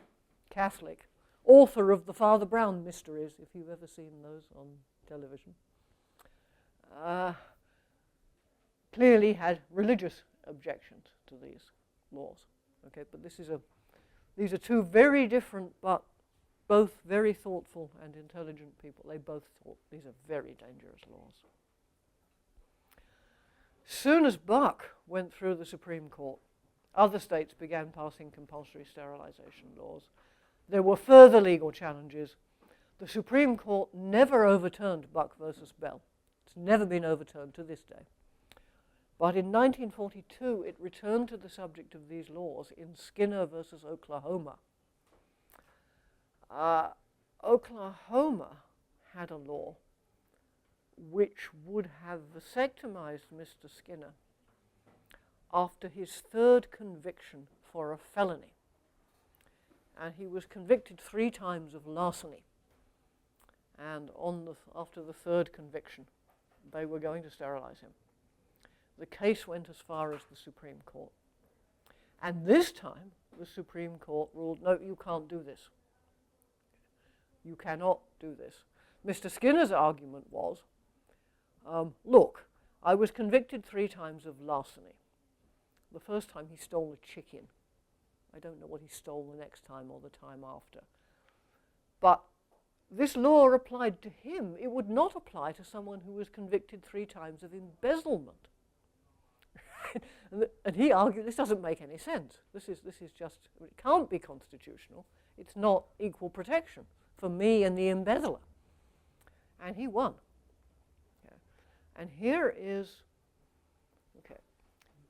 Catholic, author of the Father Brown mysteries, if you've ever seen those on television, clearly had religious objections to these laws. Okay, but these are two very different but both very thoughtful and intelligent people. They both thought these are very dangerous laws. Soon as Buck went through the Supreme Court, other states began passing compulsory sterilization laws. There were further legal challenges. The Supreme Court never overturned Buck versus Bell. It's never been overturned to this day. But in 1942, it returned to the subject of these laws in Skinner versus Oklahoma. Oklahoma had a law which would have vasectomized Mr. Skinner after his third conviction for a felony. And he was convicted 3 times of larceny. And after the third conviction, they were going to sterilize him. The case went as far as the Supreme Court. And this time, the Supreme Court ruled, no, you can't do this. You cannot do this. Mr. Skinner's argument was, look, I was convicted 3 times of larceny. The first time he stole a chicken. I don't know what he stole the next time or the time after. But this law applied to him. It would not apply to someone who was convicted 3 times of embezzlement. And he argued this doesn't make any sense. This is just, it can't be constitutional. It's not equal protection for me and the embezzler. And he won. Okay. And here is, okay,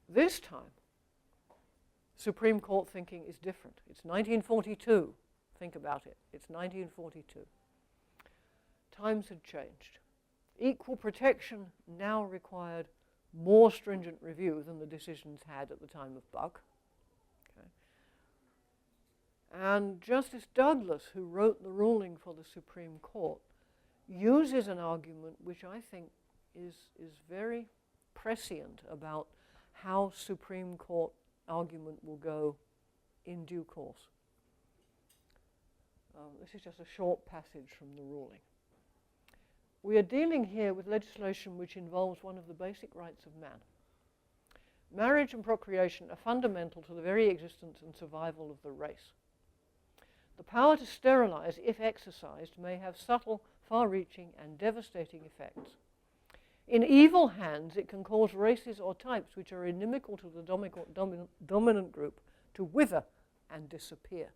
this time, Supreme Court thinking is different. It's 1942. Think about it. It's 1942. Times had changed. Equal protection now required more stringent review than the decisions had at the time of Buck. Okay. And Justice Douglas, who wrote the ruling for the Supreme Court, uses an argument which I think is very prescient about how Supreme Court argument will go in due course. This is just a short passage from the ruling. We are dealing here with legislation which involves one of the basic rights of man. Marriage and procreation are fundamental to the very existence and survival of the race. The power to sterilize, if exercised, may have subtle, far-reaching, and devastating effects. In evil hands, it can cause races or types which are inimical to the dominant group to wither and disappear.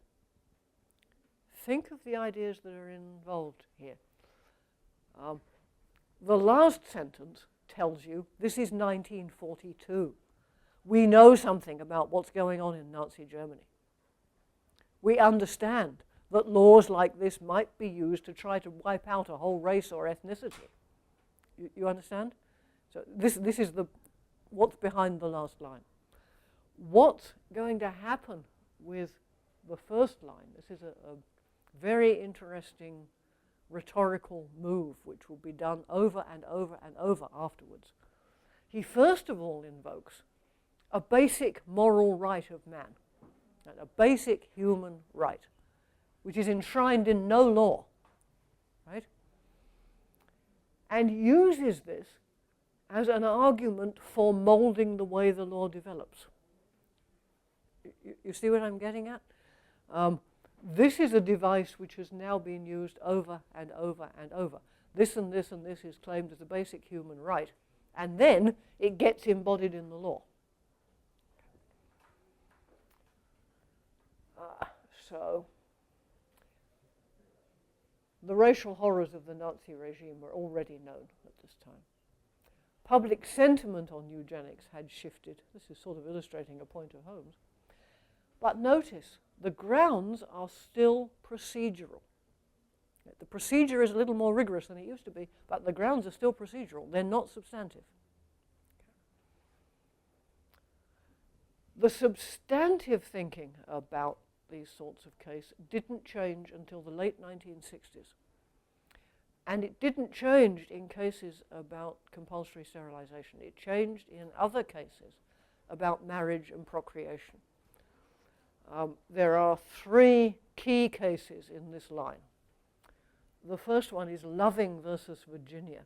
Think of the ideas that are involved here. The last sentence tells you this is 1942. We know something about what's going on in Nazi Germany. We understand that laws like this might be used to try to wipe out a whole race or ethnicity. You understand? So this is what's behind the last line. What's going to happen with the first line? This is a very interesting rhetorical move which will be done over and over and over afterwards. He first of all invokes a basic moral right of man, a basic human right, which is enshrined in no law, right? And uses this as an argument for molding the way the law develops. You see what I'm getting at? This is a device which has now been used over and over and over. This and this and this is claimed as a basic human right, and then it gets embodied in the law. so, the racial horrors of the Nazi regime were already known at this time. Public sentiment on eugenics had shifted. This is sort of illustrating a point of Holmes. But notice, the grounds are still procedural. The procedure is a little more rigorous than it used to be, but the grounds are still procedural. They're not substantive. The substantive thinking about these sorts of cases didn't change until the late 1960s. And it didn't change in cases about compulsory sterilization. It changed in other cases about marriage and procreation. There are three key cases in this line. The first one is Loving versus Virginia.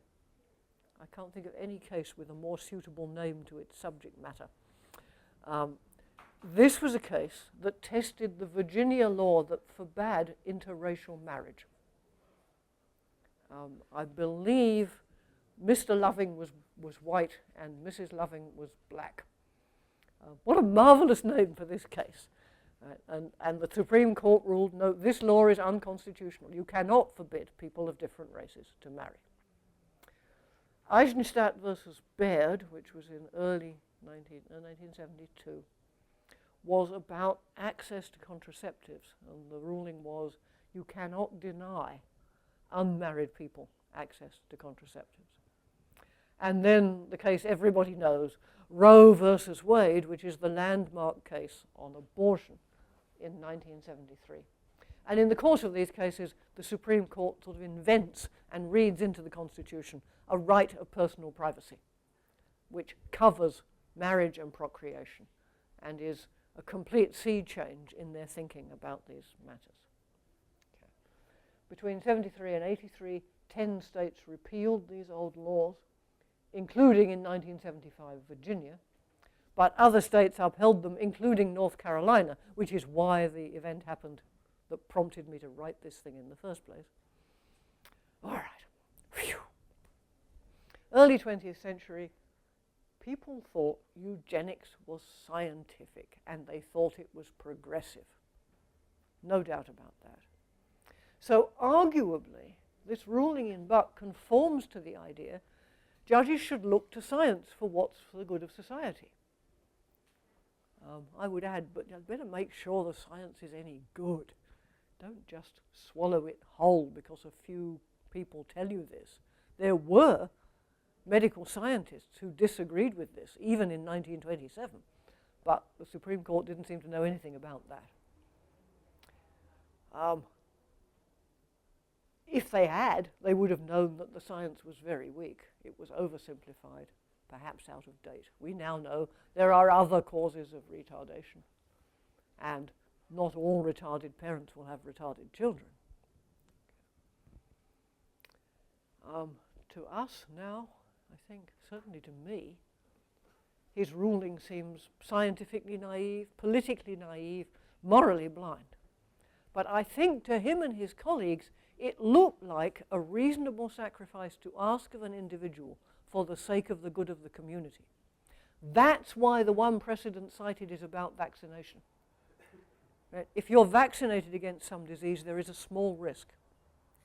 I can't think of any case with a more suitable name to its subject matter. This was a case that tested the Virginia law that forbade interracial marriage. I believe Mr. Loving was white and Mrs. Loving was black. What a marvelous name for this case. And the Supreme Court ruled, no, this law is unconstitutional. You cannot forbid people of different races to marry. Eisenstadt versus Baird, which was in early 1972, was about access to contraceptives. And the ruling was you cannot deny unmarried people access to contraceptives. And then the case everybody knows, Roe versus Wade, which is the landmark case on abortion in 1973. And in the course of these cases, the Supreme Court sort of invents and reads into the Constitution a right of personal privacy, which covers marriage and procreation and is a complete sea change in their thinking about these matters. Okay. Between 73 and 83, 10 states repealed these old laws, including in 1975 Virginia, but other states upheld them, including North Carolina, which is why the event happened that prompted me to write this thing in the first place. All right. Phew. Early 20th century, people thought eugenics was scientific and they thought it was progressive. No doubt about that. So arguably, this ruling in Buck conforms to the idea judges should look to science for what's for the good of society. I would add, but you'd better make sure the science is any good. Don't just swallow it whole because a few people tell you this. There were medical scientists who disagreed with this, even in 1927, but the Supreme Court didn't seem to know anything about that. If they had, they would have known that the science was very weak. It was oversimplified, perhaps out of date. We now know there are other causes of retardation, and not all retarded parents will have retarded children. To us now, I think, certainly to me, his ruling seems scientifically naive, politically naive, morally blind. But I think to him and his colleagues, it looked like a reasonable sacrifice to ask of an individual for the sake of the good of the community. That's why the one precedent cited is about vaccination. Right? If you're vaccinated against some disease, there is a small risk.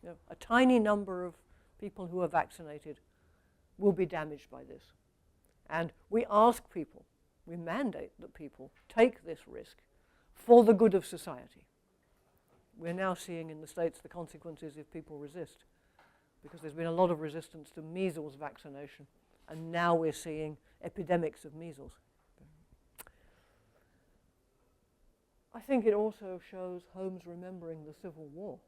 You know, a tiny number of people who are vaccinated will be damaged by this. And we ask people, we mandate that people take this risk for the good of society. We're now seeing in the States the consequences if people resist, because there's been a lot of resistance to measles vaccination, and now we're seeing epidemics of measles. I think it also shows Holmes remembering the Civil War,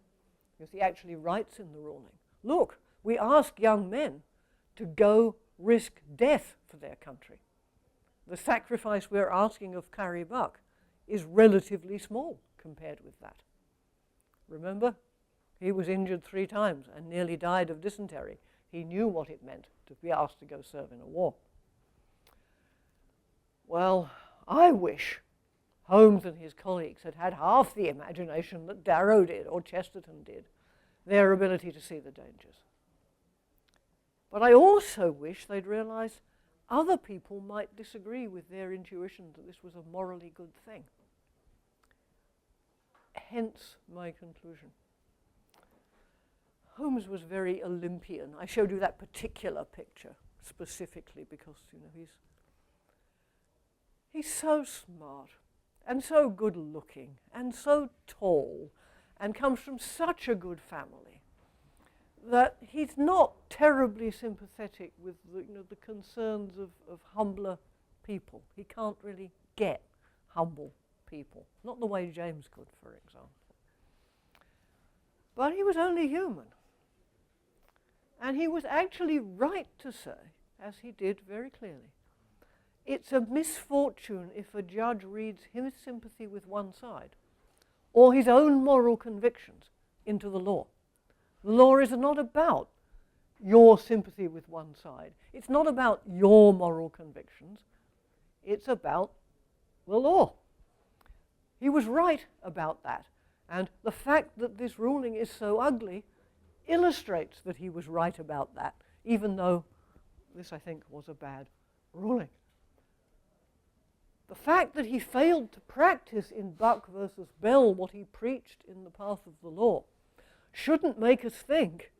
because he actually writes in the ruling, look, we ask young men to go risk death for their country. The sacrifice we're asking of Carrie Buck is relatively small compared with that. Remember, he was injured 3 times and nearly died of dysentery. He knew what it meant to be asked to go serve in a war. Well, I wish Holmes and his colleagues had had half the imagination that Darrow did or Chesterton did, their ability to see the dangers. But I also wish they'd realized other people might disagree with their intuition that this was a morally good thing. hence my conclusion. Holmes was very Olympian. I showed you that particular picture specifically because, you know, he's so smart and so good looking and so tall and comes from such a good family that he's not terribly sympathetic with the, you know, the concerns of humbler people. He can't really get humble people, not the way James could, for example. But he was only human. And he was actually right to say, as he did very clearly, it's a misfortune if a judge reads his sympathy with one side or his own moral convictions into the law. The law is not about your sympathy with one side. It's not about your moral convictions. It's about the law. He was right about that. And the fact that this ruling is so ugly illustrates that he was right about that, even though this, I think, was a bad ruling. The fact that he failed to practice in Buck versus Bell what he preached in The Path of the Law shouldn't make us think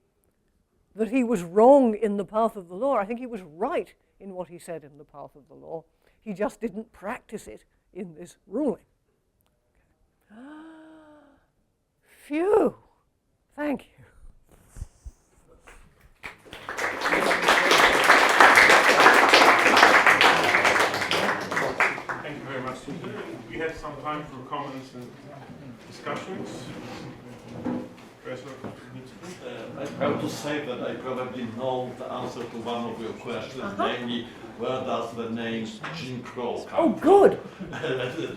that he was wrong in The Path of the Law. I think he was right in what he said in The Path of the Law. He just didn't practice it in this ruling. Phew. Thank you. Thank you very much. We have some time for comments and discussions. I'm proud to say that I probably know the answer to one of your questions, namely, where does the name Jim Crow come Oh, good. from?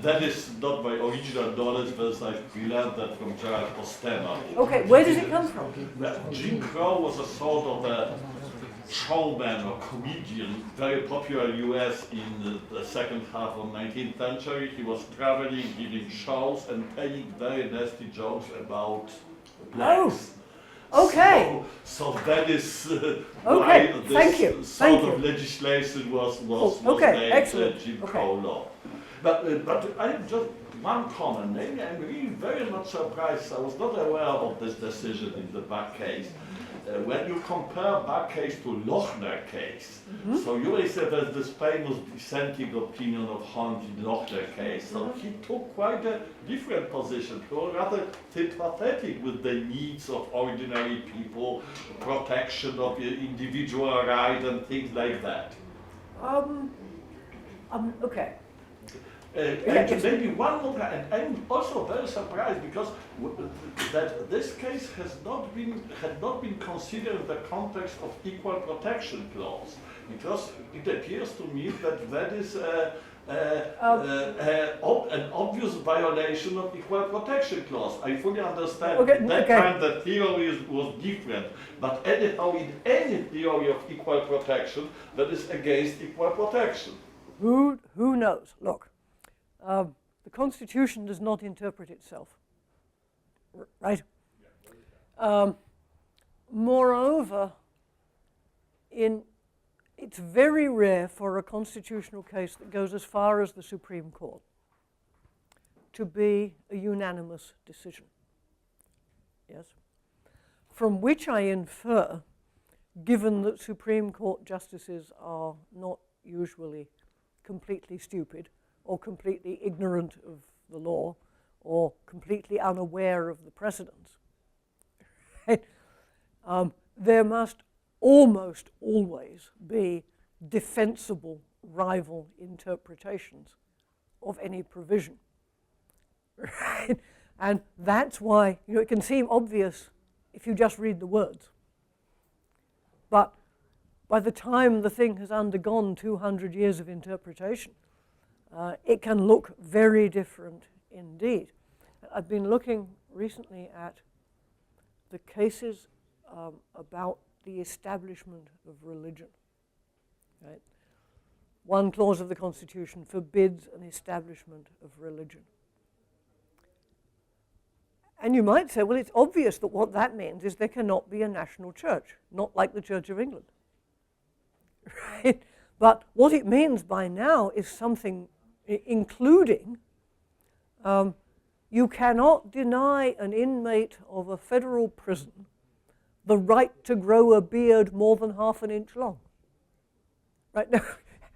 That is not my original knowledge, but we learned that from Gerald Postema. Okay, where does it come from? Jim Crow was a sort of a showman or comedian, very popular in the US in the second half of the 19th century. He was traveling, giving shows, and telling very nasty jokes about blacks. Okay. So that is Okay, why thank this you. sort Thank of you. legislation was okay, named excellent. Jim Okay. Crow law. But I have just one comment. Namely, I'm really very much surprised. I was not aware of this decision in the Buck case. When you compare Buck case to Lochner case, so you may say there's this famous dissenting opinion of Hunt in Lochner case. So he took quite a different position. He was rather sympathetic with the needs of ordinary people, protection of individual rights and things like that. Okay. And maybe one more, and I'm also very surprised because that this case had not been considered in the context of equal protection clause, because it appears to me that is an obvious violation of equal protection clause. I fully understand that time the theory was different, but anyhow, in any theory of equal protection, that is against equal protection. Who knows? Look. The Constitution does not interpret itself, right? Moreover, it's very rare for a constitutional case that goes as far as the Supreme Court to be a unanimous decision. Yes? From which I infer, given that Supreme Court justices are not usually completely stupid, or completely ignorant of the law, or completely unaware of the precedents, there must almost always be defensible rival interpretations of any provision. Right? And that's why, you know, it can seem obvious if you just read the words. But by the time the thing has undergone 200 years of interpretation, it can look very different indeed. I've been looking recently at the cases about the establishment of religion. Right? One clause of the Constitution forbids an establishment of religion. And you might say, well, it's obvious that what that means is there cannot be a national church, not like the Church of England. Right? But what it means by now is something including you cannot deny an inmate of a federal prison the right to grow a beard more than half an inch long. Right? Now,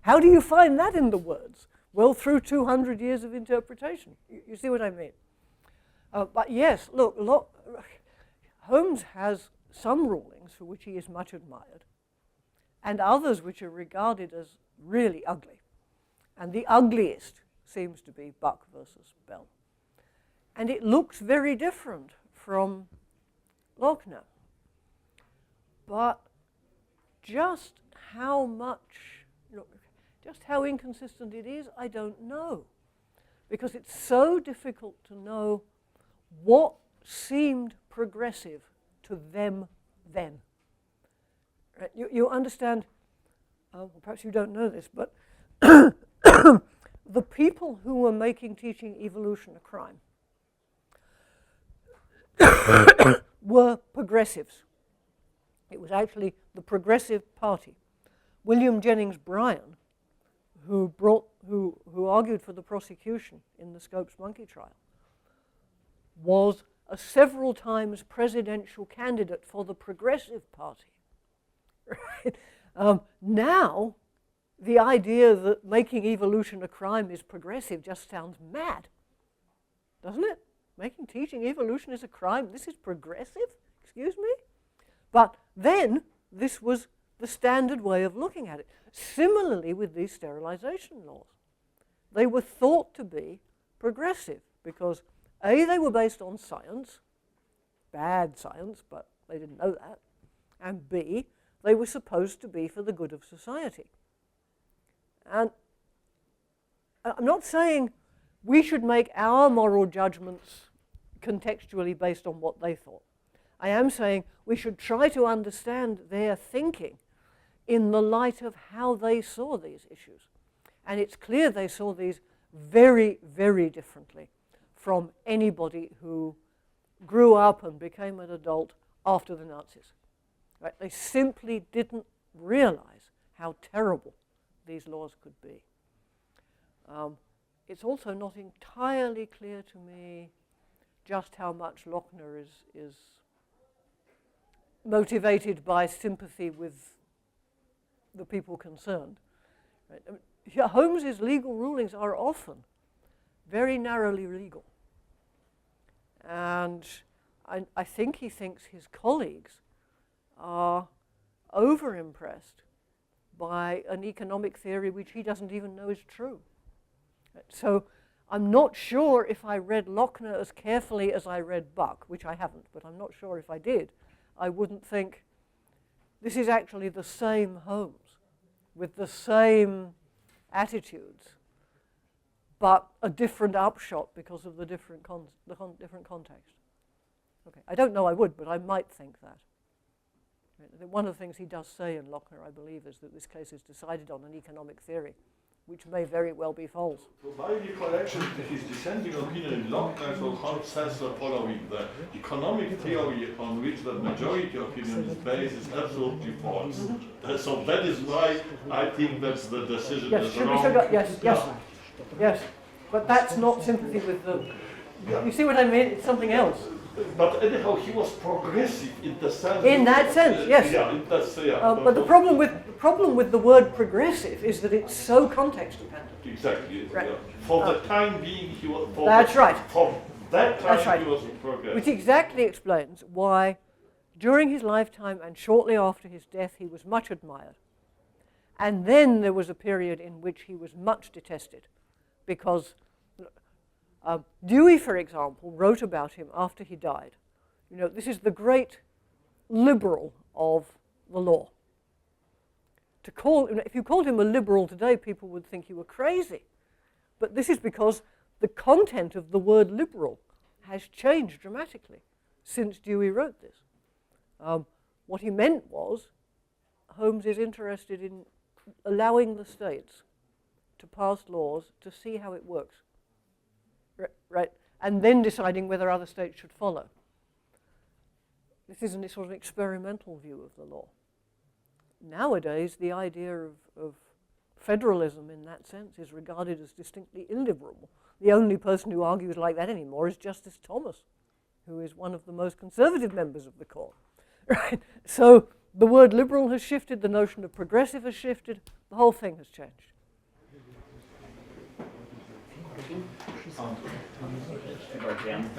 how do you find that in the words? Well, through 200 years of interpretation. You see what I mean? But yes, look, Holmes has some rulings for which he is much admired, and others which are regarded as really ugly. And the ugliest seems to be Buck versus Bell. And it looks very different from Lochner. But just how much, just how inconsistent it is, I don't know. Because it's so difficult to know what seemed progressive to them then. Right? You understand, perhaps you don't know this, but the people who were making teaching evolution a crime were progressives. It was actually the Progressive Party. William Jennings Bryan, who argued for the prosecution in the Scopes monkey trial, was a several times presidential candidate for the Progressive Party. Right? Now, the idea that making evolution a crime is progressive just sounds mad, doesn't it? Making teaching evolution is a crime. This is progressive? Excuse me? But then, this was the standard way of looking at it. Similarly with these sterilization laws. They were thought to be progressive because A, they were based on science, bad science, but they didn't know that, and B, they were supposed to be for the good of society. And I'm not saying we should make our moral judgments contextually based on what they thought. I am saying we should try to understand their thinking in the light of how they saw these issues. And it's clear they saw these very, very differently from anybody who grew up and became an adult after the Nazis. Right? They simply didn't realize how terrible these laws could be. It's also not entirely clear to me just how much Lochner is motivated by sympathy with the people concerned. Right? I mean, Holmes's legal rulings are often very narrowly legal. And I think he thinks his colleagues are over-impressed by an economic theory which he doesn't even know is true. So I'm not sure if I read Lochner as carefully as I read Buck, which I haven't, but I'm not sure if I did. I wouldn't think this is actually the same Holmes with the same attitudes, but a different upshot because of the different context. Okay, I don't know I would, but I might think that. One of the things he does say in Lochner, I believe, is that this case is decided on an economic theory, which may very well be false. So my recollection, his dissenting opinion in Lochner, so Holmes says the following: the economic theory on which the majority opinion is based is absolutely false. So that is why I think that's the decision Yes, is should wrong. we so yes. But that's not sympathy with the... You see what I mean? It's something else. But anyhow, he was progressive in the sense... In that sense, yes. Yeah, that's, but the problem with the word progressive is that it's so context dependent. Exactly. Right. Yeah. For the time being, he was... That's right. From that time, That's right. he was progressive. Which exactly explains why, during his lifetime and shortly after his death, he was much admired. And then there was a period in which he was much detested, because Dewey, for example, wrote about him after he died. You know, this is the great liberal of the law. If you called him a liberal today, people would think you were crazy. But this is because the content of the word liberal has changed dramatically since Dewey wrote this. What he meant was Holmes is interested in allowing the states to pass laws to see how it works. Right, and then deciding whether other states should follow. This is a sort of experimental view of the law. Nowadays, the idea of federalism in that sense is regarded as distinctly illiberal. The only person who argues like that anymore is Justice Thomas, who is one of the most conservative members of the court. Right? So the word liberal has shifted, the notion of progressive has shifted, the whole thing has changed. If I can.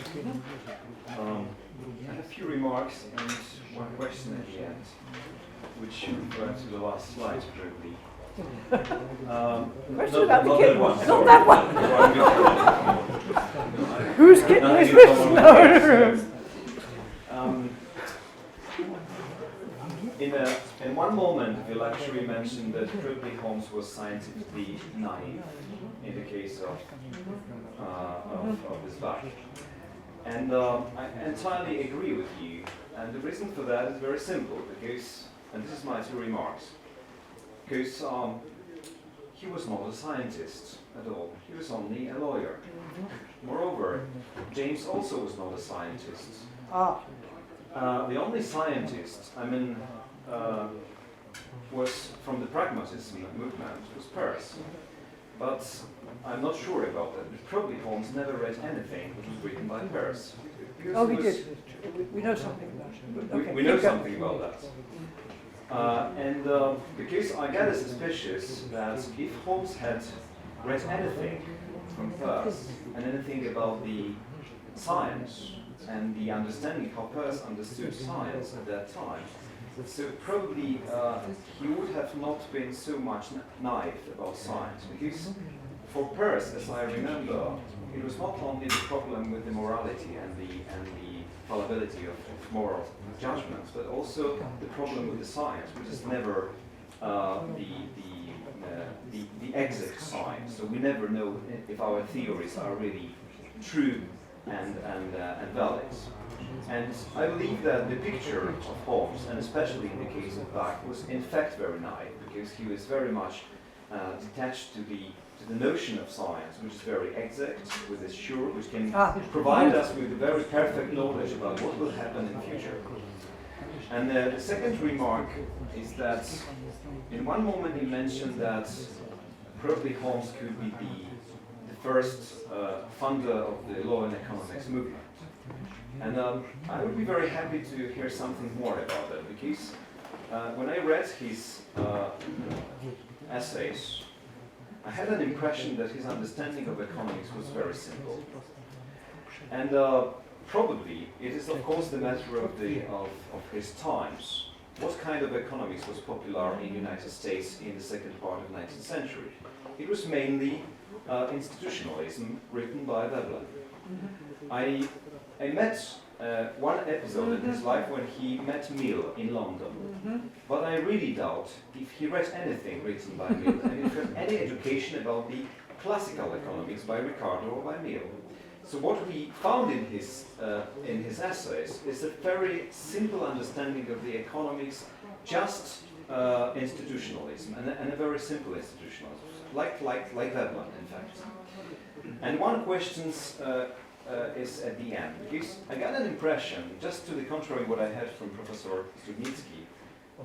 I have a few remarks and one question at the end, which refer to the last slide, probably. Question about the kid one, not that one. Who's kitten is this? In one moment, the lecturer mentioned that Kirby Holmes was scientifically naive in the case of this book. And I entirely agree with you. And the reason for that is very simple, because, and this is my two remarks, because he was not a scientist at all. He was only a lawyer. Moreover, James also was not a scientist. The only scientist, was from the Pragmatism movement, was Peirce. But I'm not sure about that. But probably Holmes never read anything which was written by Peirce. Oh, he did. We know something about it. Okay. We know something about that. Because I get suspicious that if Holmes had read anything from Peirce and anything about the science and the understanding how Peirce understood science at that time, so probably he would have not been so much naive about science, because for Peirce, as I remember, it was not only the problem with the morality and the fallibility of moral judgments, but also the problem with the science, which is never the exact science. So we never know if our theories are really true and valid. And I believe that the picture of Holmes, and especially in the case of Haack, was in fact very naive, because he was very much detached to the notion of science, which is very exact, which is sure, which can provide us with a very perfect knowledge about what will happen in the future. And the second remark is that in one moment he mentioned that probably Holmes could be the first funder of the law and economics movement. And I would be very happy to hear something more about that, because when I read his essays, I had an impression that his understanding of economics was very simple. And probably it is, of course, the matter of his times. What kind of economics was popular in the United States in the second part of the 19th century? It was mainly institutionalism written by Veblen. I met one episode in his life when he met Mill in London, but I really doubt if he read anything written by Mill and if he had any education about the classical economics by Ricardo or by Mill. So what we found in his essays is a very simple understanding of the economics, just institutionalism, and a very simple institutionalism, like Veblen, in fact. And one question is at the end, because I got an impression, just to the contrary of what I had from Professor Studnicki,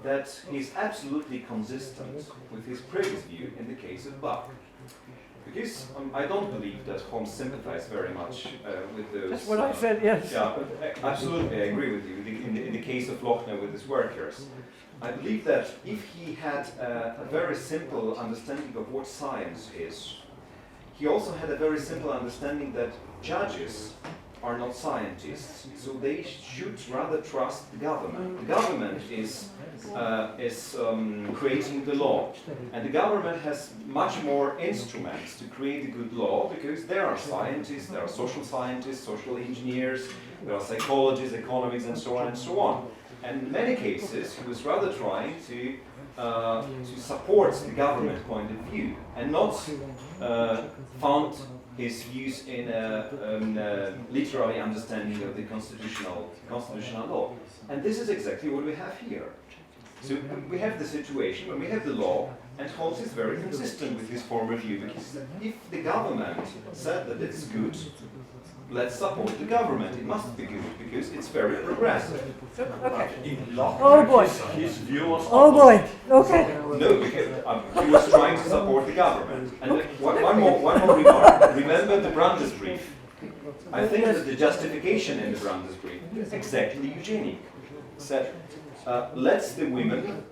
that he's absolutely consistent with his previous view in the case of Bach. Because I don't believe that Holmes sympathized very much with those... That's what I said, yes. Yeah, absolutely, I agree with you. In the case of Lochner with his workers, I believe that if he had a very simple understanding of what science is, he also had a very simple understanding that judges are not scientists, so they should rather trust the government. The government is creating the law, and the government has much more instruments to create a good law, because there are scientists, there are social scientists, social engineers, there are psychologists, economists, and so on and so on. And in many cases, he was rather trying to support the government point of view, and not found his views in a literary understanding of the constitutional law. And this is exactly what we have here. So we have the situation when we have the law, and Holmes is very consistent with his former view, because if the government said that it's good, let's support the government. It must be good, because it's very progressive. Okay. Lochner, Oh boy. His view was Oh boy. Okay. No, because he was trying to support government. And one more remark. Remember the Brandes brief. I think that the justification in the Brandes brief is exactly eugenic. Said, let's the women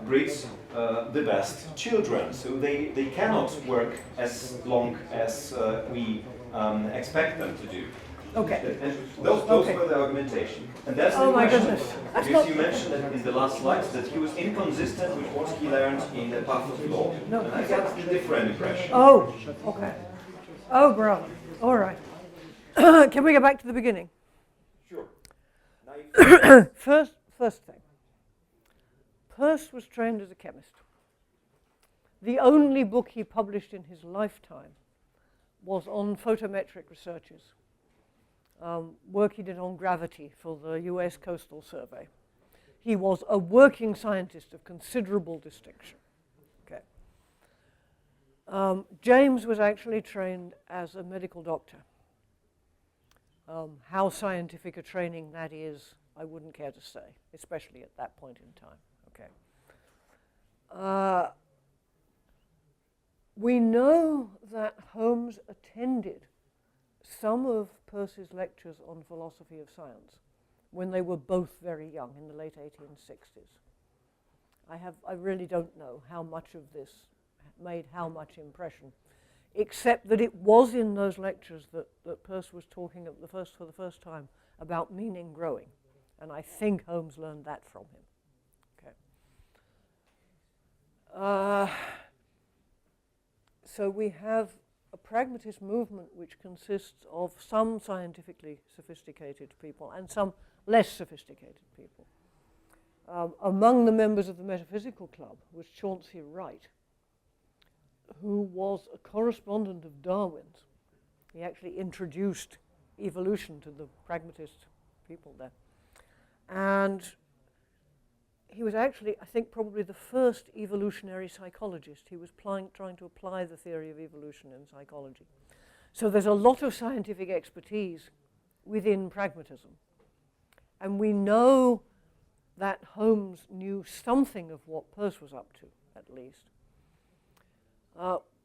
breed the best children, so they cannot work as long as we expect them to do. Okay. And those were the argumentation. And that's the question. Because you mentioned that in the last slides that he was inconsistent with what he learned in the path of law. No, and I got a different impression. Oh, okay. Oh, brother. All right. Can we go back to the beginning? Sure. First thing. Peirce was trained as a chemist. The only book he published in his lifetime was on photometric researches. Work he did on gravity for the US Coastal Survey. He was a working scientist of considerable distinction. Okay. James was actually trained as a medical doctor. How scientific a training that is, I wouldn't care to say, especially at that point in time. Okay. We know that Holmes attended some of Peirce's lectures on philosophy of science when they were both very young, in the late 1860s. I really don't know how much of this made how much impression, except that it was in those lectures that Peirce was talking for the first time about meaning growing, and I think Holmes learned that from him. Okay. So we have a pragmatist movement which consists of some scientifically sophisticated people and some less sophisticated people. Among the members of the Metaphysical Club was Chauncey Wright, who was a correspondent of Darwin's. He actually introduced evolution to the pragmatist people there. And he was actually, I think, probably the first evolutionary psychologist. He was trying to apply the theory of evolution in psychology. So there's a lot of scientific expertise within pragmatism. And we know that Holmes knew something of what Peirce was up to, at least.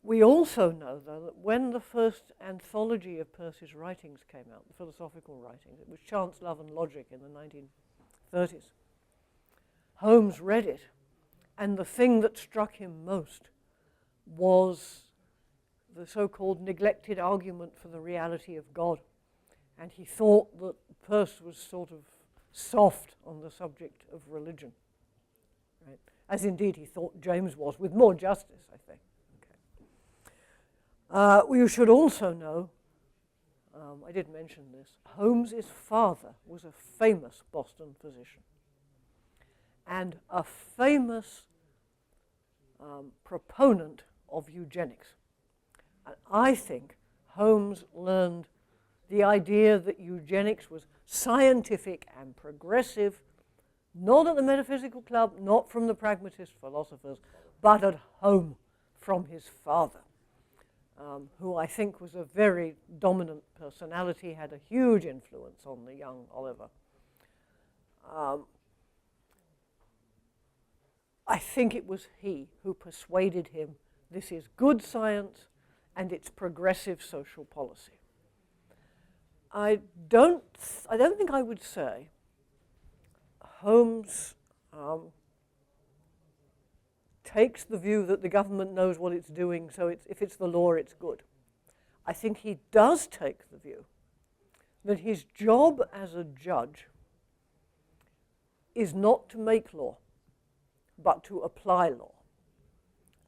We also know, though, that when the first anthology of Peirce's writings came out, the philosophical writings, it was Chance, Love and Logic in the 1930s. Holmes read it, and the thing that struck him most was the so-called neglected argument for the reality of God. And he thought that Peirce was sort of soft on the subject of religion, right? As indeed he thought James was, with more justice, I think. Okay. You should also know, I did mention this, Holmes's father was a famous Boston physician and a famous proponent of eugenics. And I think Holmes learned the idea that eugenics was scientific and progressive, not at the Metaphysical Club, not from the pragmatist philosophers, but at home from his father, who I think was a very dominant personality, had a huge influence on the young Oliver. I think it was he who persuaded him this is good science and it's progressive social policy. I don't think I would say Holmes takes the view that the government knows what it's doing, so if it's the law, it's good. I think he does take the view that his job as a judge is not to make law, but to apply law.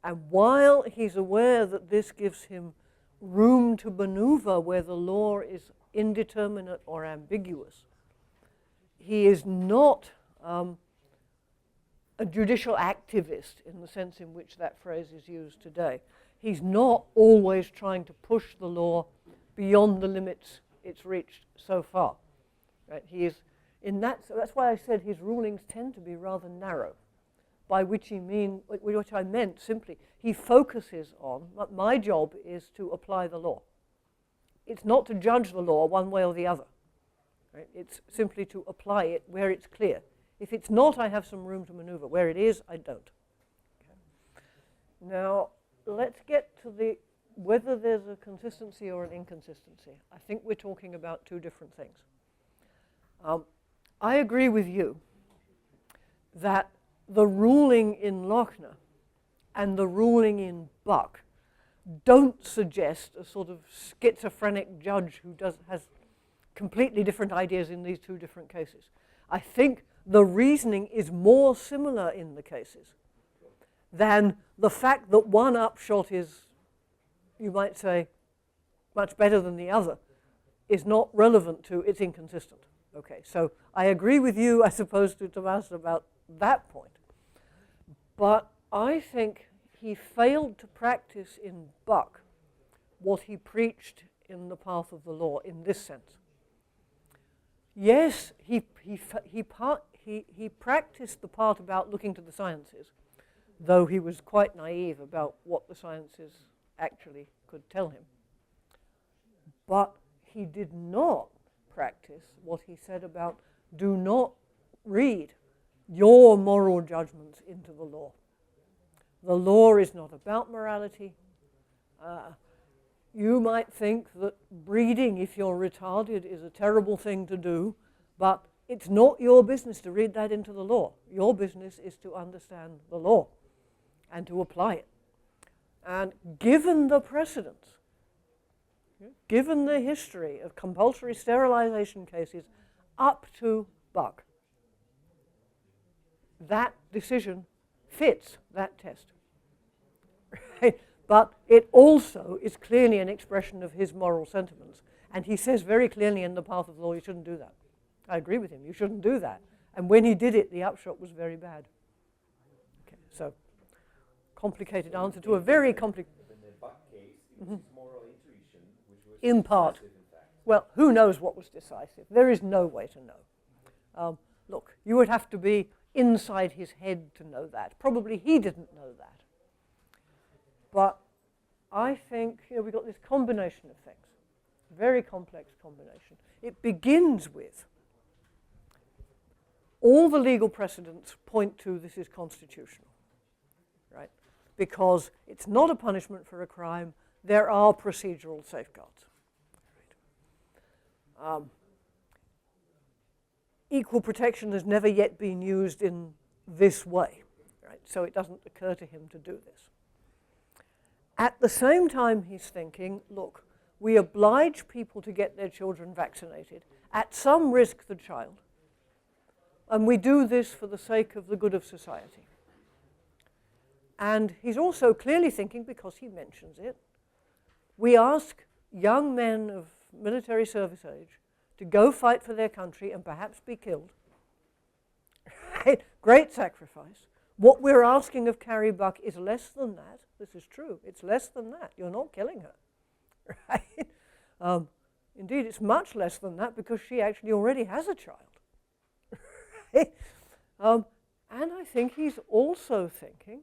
And while he's aware that this gives him room to maneuver where the law is indeterminate or ambiguous, he is not a judicial activist in the sense in which that phrase is used today. He's not always trying to push the law beyond the limits it's reached so far. Right? He is in that. So that's why I said his rulings tend to be rather narrow. By which I meant simply, he focuses on, my job is to apply the law. It's not to judge the law one way or the other. Right? It's simply to apply it where it's clear. If it's not, I have some room to maneuver. Where it is, I don't. Okay. Now, let's get to the whether there's a consistency or an inconsistency. I think we're talking about two different things. I agree with you that the ruling in Lochner and the ruling in Buck don't suggest a sort of schizophrenic judge who has completely different ideas in these two different cases. I think the reasoning is more similar in the cases than the fact that one upshot is, you might say, much better than the other, is not relevant to it's inconsistent. Okay, so I agree with you, I suppose, to Tomas about that point. But I think he failed to practice in Buck what he preached in The Path of the Law in this sense. Yes, he practiced the part about looking to the sciences, though he was quite naive about what the sciences actually could tell him. But he did not practice what he said about do not read your moral judgments into the law. The law is not about morality. You might think that breeding, if you're retarded, is a terrible thing to do, but it's not your business to read that into the law. Your business is to understand the law and to apply it. And given the precedents, given the history of compulsory sterilization cases up to Buck, that decision fits that test. Right? But it also is clearly an expression of his moral sentiments. And he says very clearly in The Path of the Law, you shouldn't do that. I agree with him, you shouldn't do that. And when he did it, the upshot was very bad. Okay, so, complicated answer to a very complicated... In the Buck case, it was his moral intuition, which was in part. decisive, in fact. Well, who knows what was decisive? There is no way to know. Look, you would have to be inside his head to know that. Probably he didn't know that. But I think we've got this combination of things, very complex combination. It begins with all the legal precedents point to this is constitutional, right? Because it's not a punishment for a crime, there are procedural safeguards. Right? Equal protection has never yet been used in this way, right? So it doesn't occur to him to do this. At the same time, he's thinking, look, we oblige people to get their children vaccinated, at some risk to the child, and we do this for the sake of the good of society. And he's also clearly thinking, because he mentions it, we ask young men of military service age to go fight for their country and perhaps be killed. Great sacrifice. What we're asking of Carrie Buck is less than that. This is true. It's less than that. You're not killing her. Right? Indeed, it's much less than that because she actually already has a child. Right? And I think he's also thinking,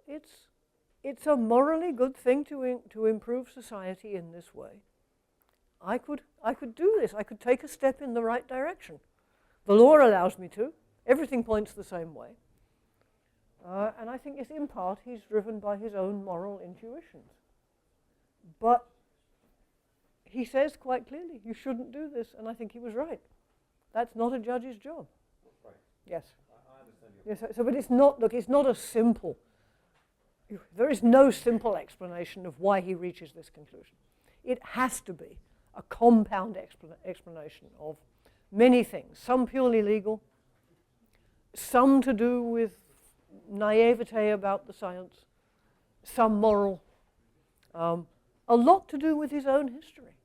it's a morally good thing to improve society in this way. I could do this. I could take a step in the right direction. The law allows me to. Everything points the same way. And I think it's in part he's driven by his own moral intuitions. But he says quite clearly, you shouldn't do this, and I think he was right. That's not a judge's job. Right. Yes. I understand your point. Yes. So, but it's not. Look, it's not a simple. There is no simple explanation of why he reaches this conclusion. It has to be a compound explanation of many things. Some purely legal. Some to do with naivete about the science, some moral, a lot to do with his own history,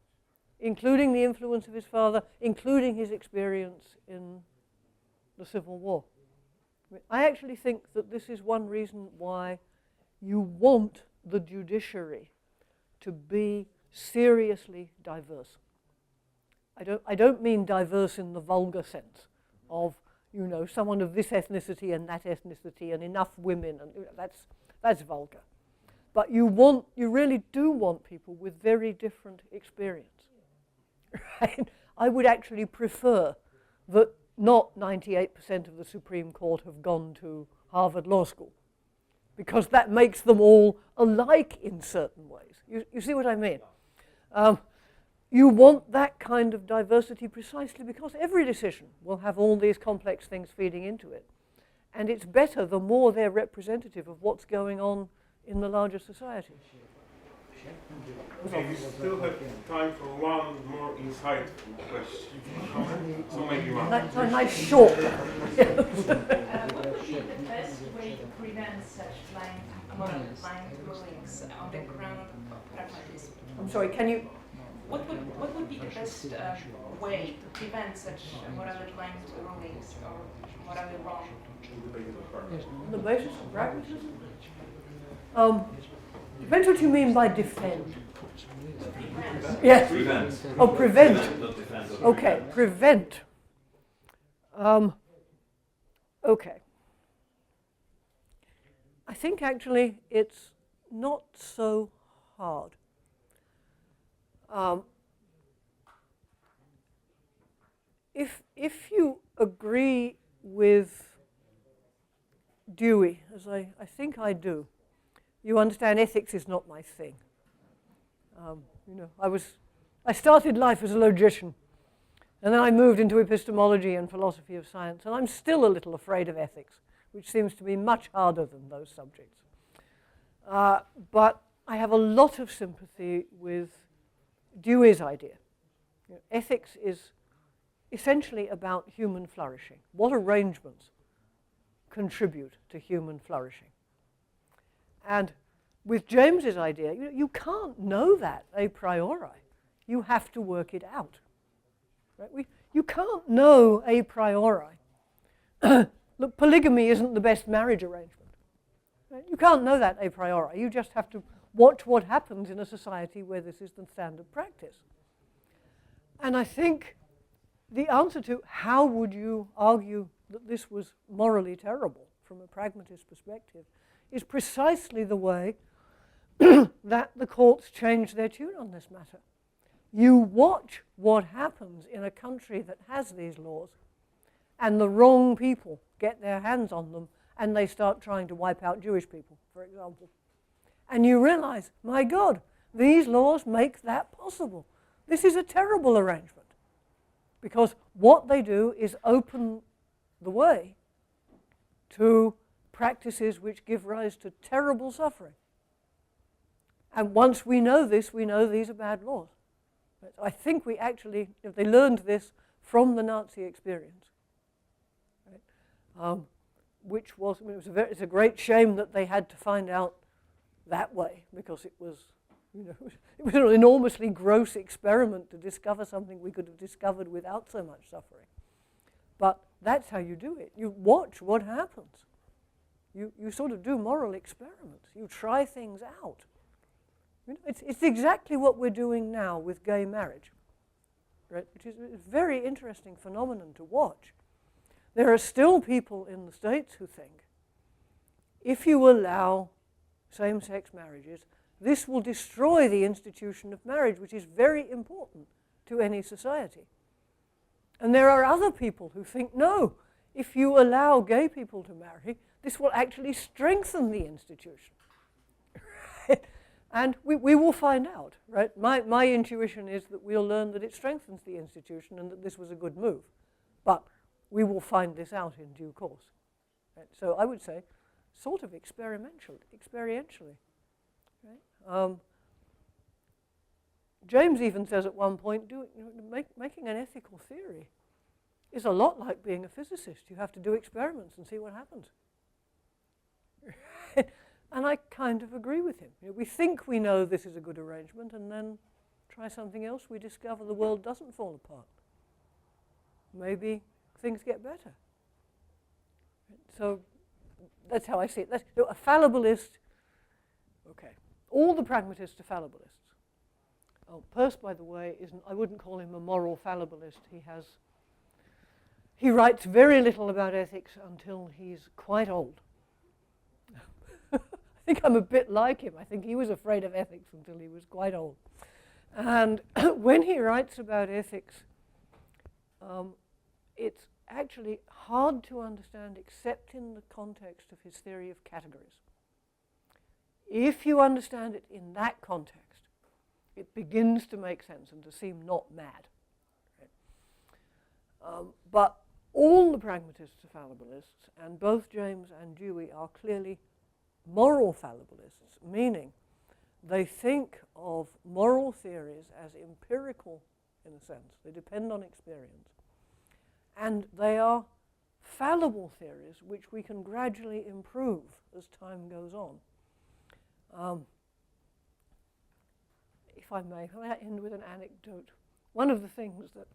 including the influence of his father, including his experience in the Civil War. I actually think that this is one reason why you want the judiciary to be seriously diverse. I don't mean diverse in the vulgar sense of someone of this ethnicity and that ethnicity and enough women, and that's vulgar. But you really do want people with very different experience. Right? I would actually prefer that not 98% of the Supreme Court have gone to Harvard Law School, because that makes them all alike in certain ways. You see what I mean? You want that kind of diversity precisely because every decision will have all these complex things feeding into it. And it's better the more they're representative of what's going on in the larger society. Okay, we still have time for one more insightful question. So maybe one. That's a nice short. What would be the best way to prevent such blind rulings on the ground of pragmatism? I'm sorry, can you? What would be the best way to prevent such morally blind rulings or morally wrong? On the basis of pragmatism? Depends what you mean by defend. Yes. Prevent. Oh, prevent. Not defend. Okay, prevent. Okay. I think actually it's not so hard. If you agree with Dewey, as I think I do, you understand ethics is not my thing. You know, I started life as a logician, and then I moved into epistemology and philosophy of science, and I'm still a little afraid of ethics, which seems to be much harder than those subjects. But I have a lot of sympathy with Dewey's idea. You know, ethics is essentially about human flourishing. What arrangements contribute to human flourishing? And with James's idea, you can't know that a priori. You have to work it out. Right? You can't know a priori. Look, polygamy isn't the best marriage arrangement. Right? You can't know that a priori. You just have to watch what happens in a society where this is the standard practice. And I think the answer to how would you argue that this was morally terrible from a pragmatist perspective is precisely the way that the courts change their tune on this matter. You watch what happens in a country that has these laws, and the wrong people get their hands on them, and they start trying to wipe out Jewish people, for example. And you realize, my God, these laws make that possible. This is a terrible arrangement. Because what they do is open the way to practices which give rise to terrible suffering. And once we know this, we know these are bad laws. I think we actually, if they learned this from the Nazi experience, right? Which was, I mean, it's a great shame that they had to find out that way, because it was, you know, it was an enormously gross experiment to discover something we could have discovered without so much suffering. But that's how you do it. You watch what happens. You sort of do moral experiments. You try things out. You know, it's exactly what we're doing now with gay marriage, right? Which is a very interesting phenomenon to watch. There are still people in the States who think if you allow same-sex marriages, this will destroy the institution of marriage, which is very important to any society. And there are other people who think, no, if you allow gay people to marry, this will actually strengthen the institution. And we will find out, right? My intuition is that we'll learn that it strengthens the institution and that this was a good move. But we will find this out in due course. Right? So I would say sort of experientially. Right? James even says at one point, making an ethical theory is a lot like being a physicist. You have to do experiments and see what happens. And I kind of agree with him. You know, we think we know this is a good arrangement, and then try something else, we discover the world doesn't fall apart. Maybe things get better. So that's how I see it. A fallibilist, okay. All the pragmatists are fallibilists. Oh, Peirce, by the way, I wouldn't call him a moral fallibilist. He writes very little about ethics until he's quite old. I think I'm a bit like him. I think he was afraid of ethics until he was quite old. And when he writes about ethics, it's actually hard to understand except in the context of his theory of categories. if you understand it in that context, it begins to make sense and to seem not mad. Right? But all the pragmatists are fallibilists, and both James and Dewey are clearly moral fallibilists, meaning they think of moral theories as empirical in a sense. They depend on experience. And they are fallible theories which we can gradually improve as time goes on. If I may end with an anecdote. One of the things that,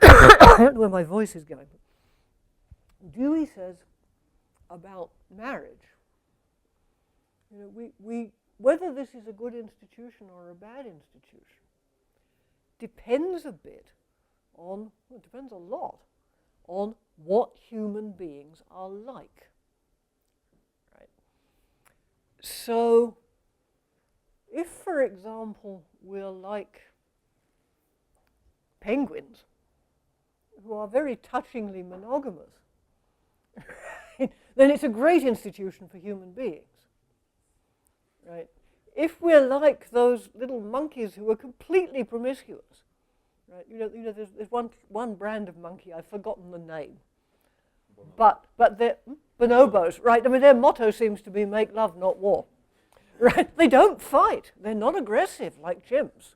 I don't know where my voice is going, but Dewey says about marriage, you know, whether this is a good institution or a bad institution depends a bit on, well, it depends a lot on what human beings are like. Right? So, if, for example, we're like penguins, who are very touchingly monogamous, then it's a great institution for human beings. Right? If we're like those little monkeys who are completely promiscuous, right? You know, there's one brand of monkey, I've forgotten the name, but they're bonobos, right? I mean, their motto seems to be "make love, not war." Right? They don't fight. They're not aggressive like chimps,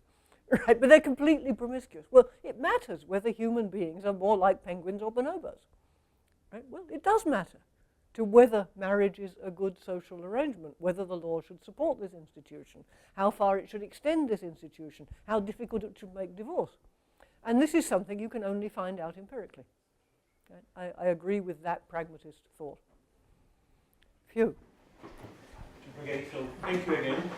right? But they're completely promiscuous. Well, it matters whether human beings are more like penguins or bonobos, right? Well, it does matter to whether marriage is a good social arrangement, whether the law should support this institution, how far it should extend this institution, how difficult it should make divorce. And this is something you can only find out empirically. Right? I agree with that pragmatist thought. Phew. Okay, so thank you again.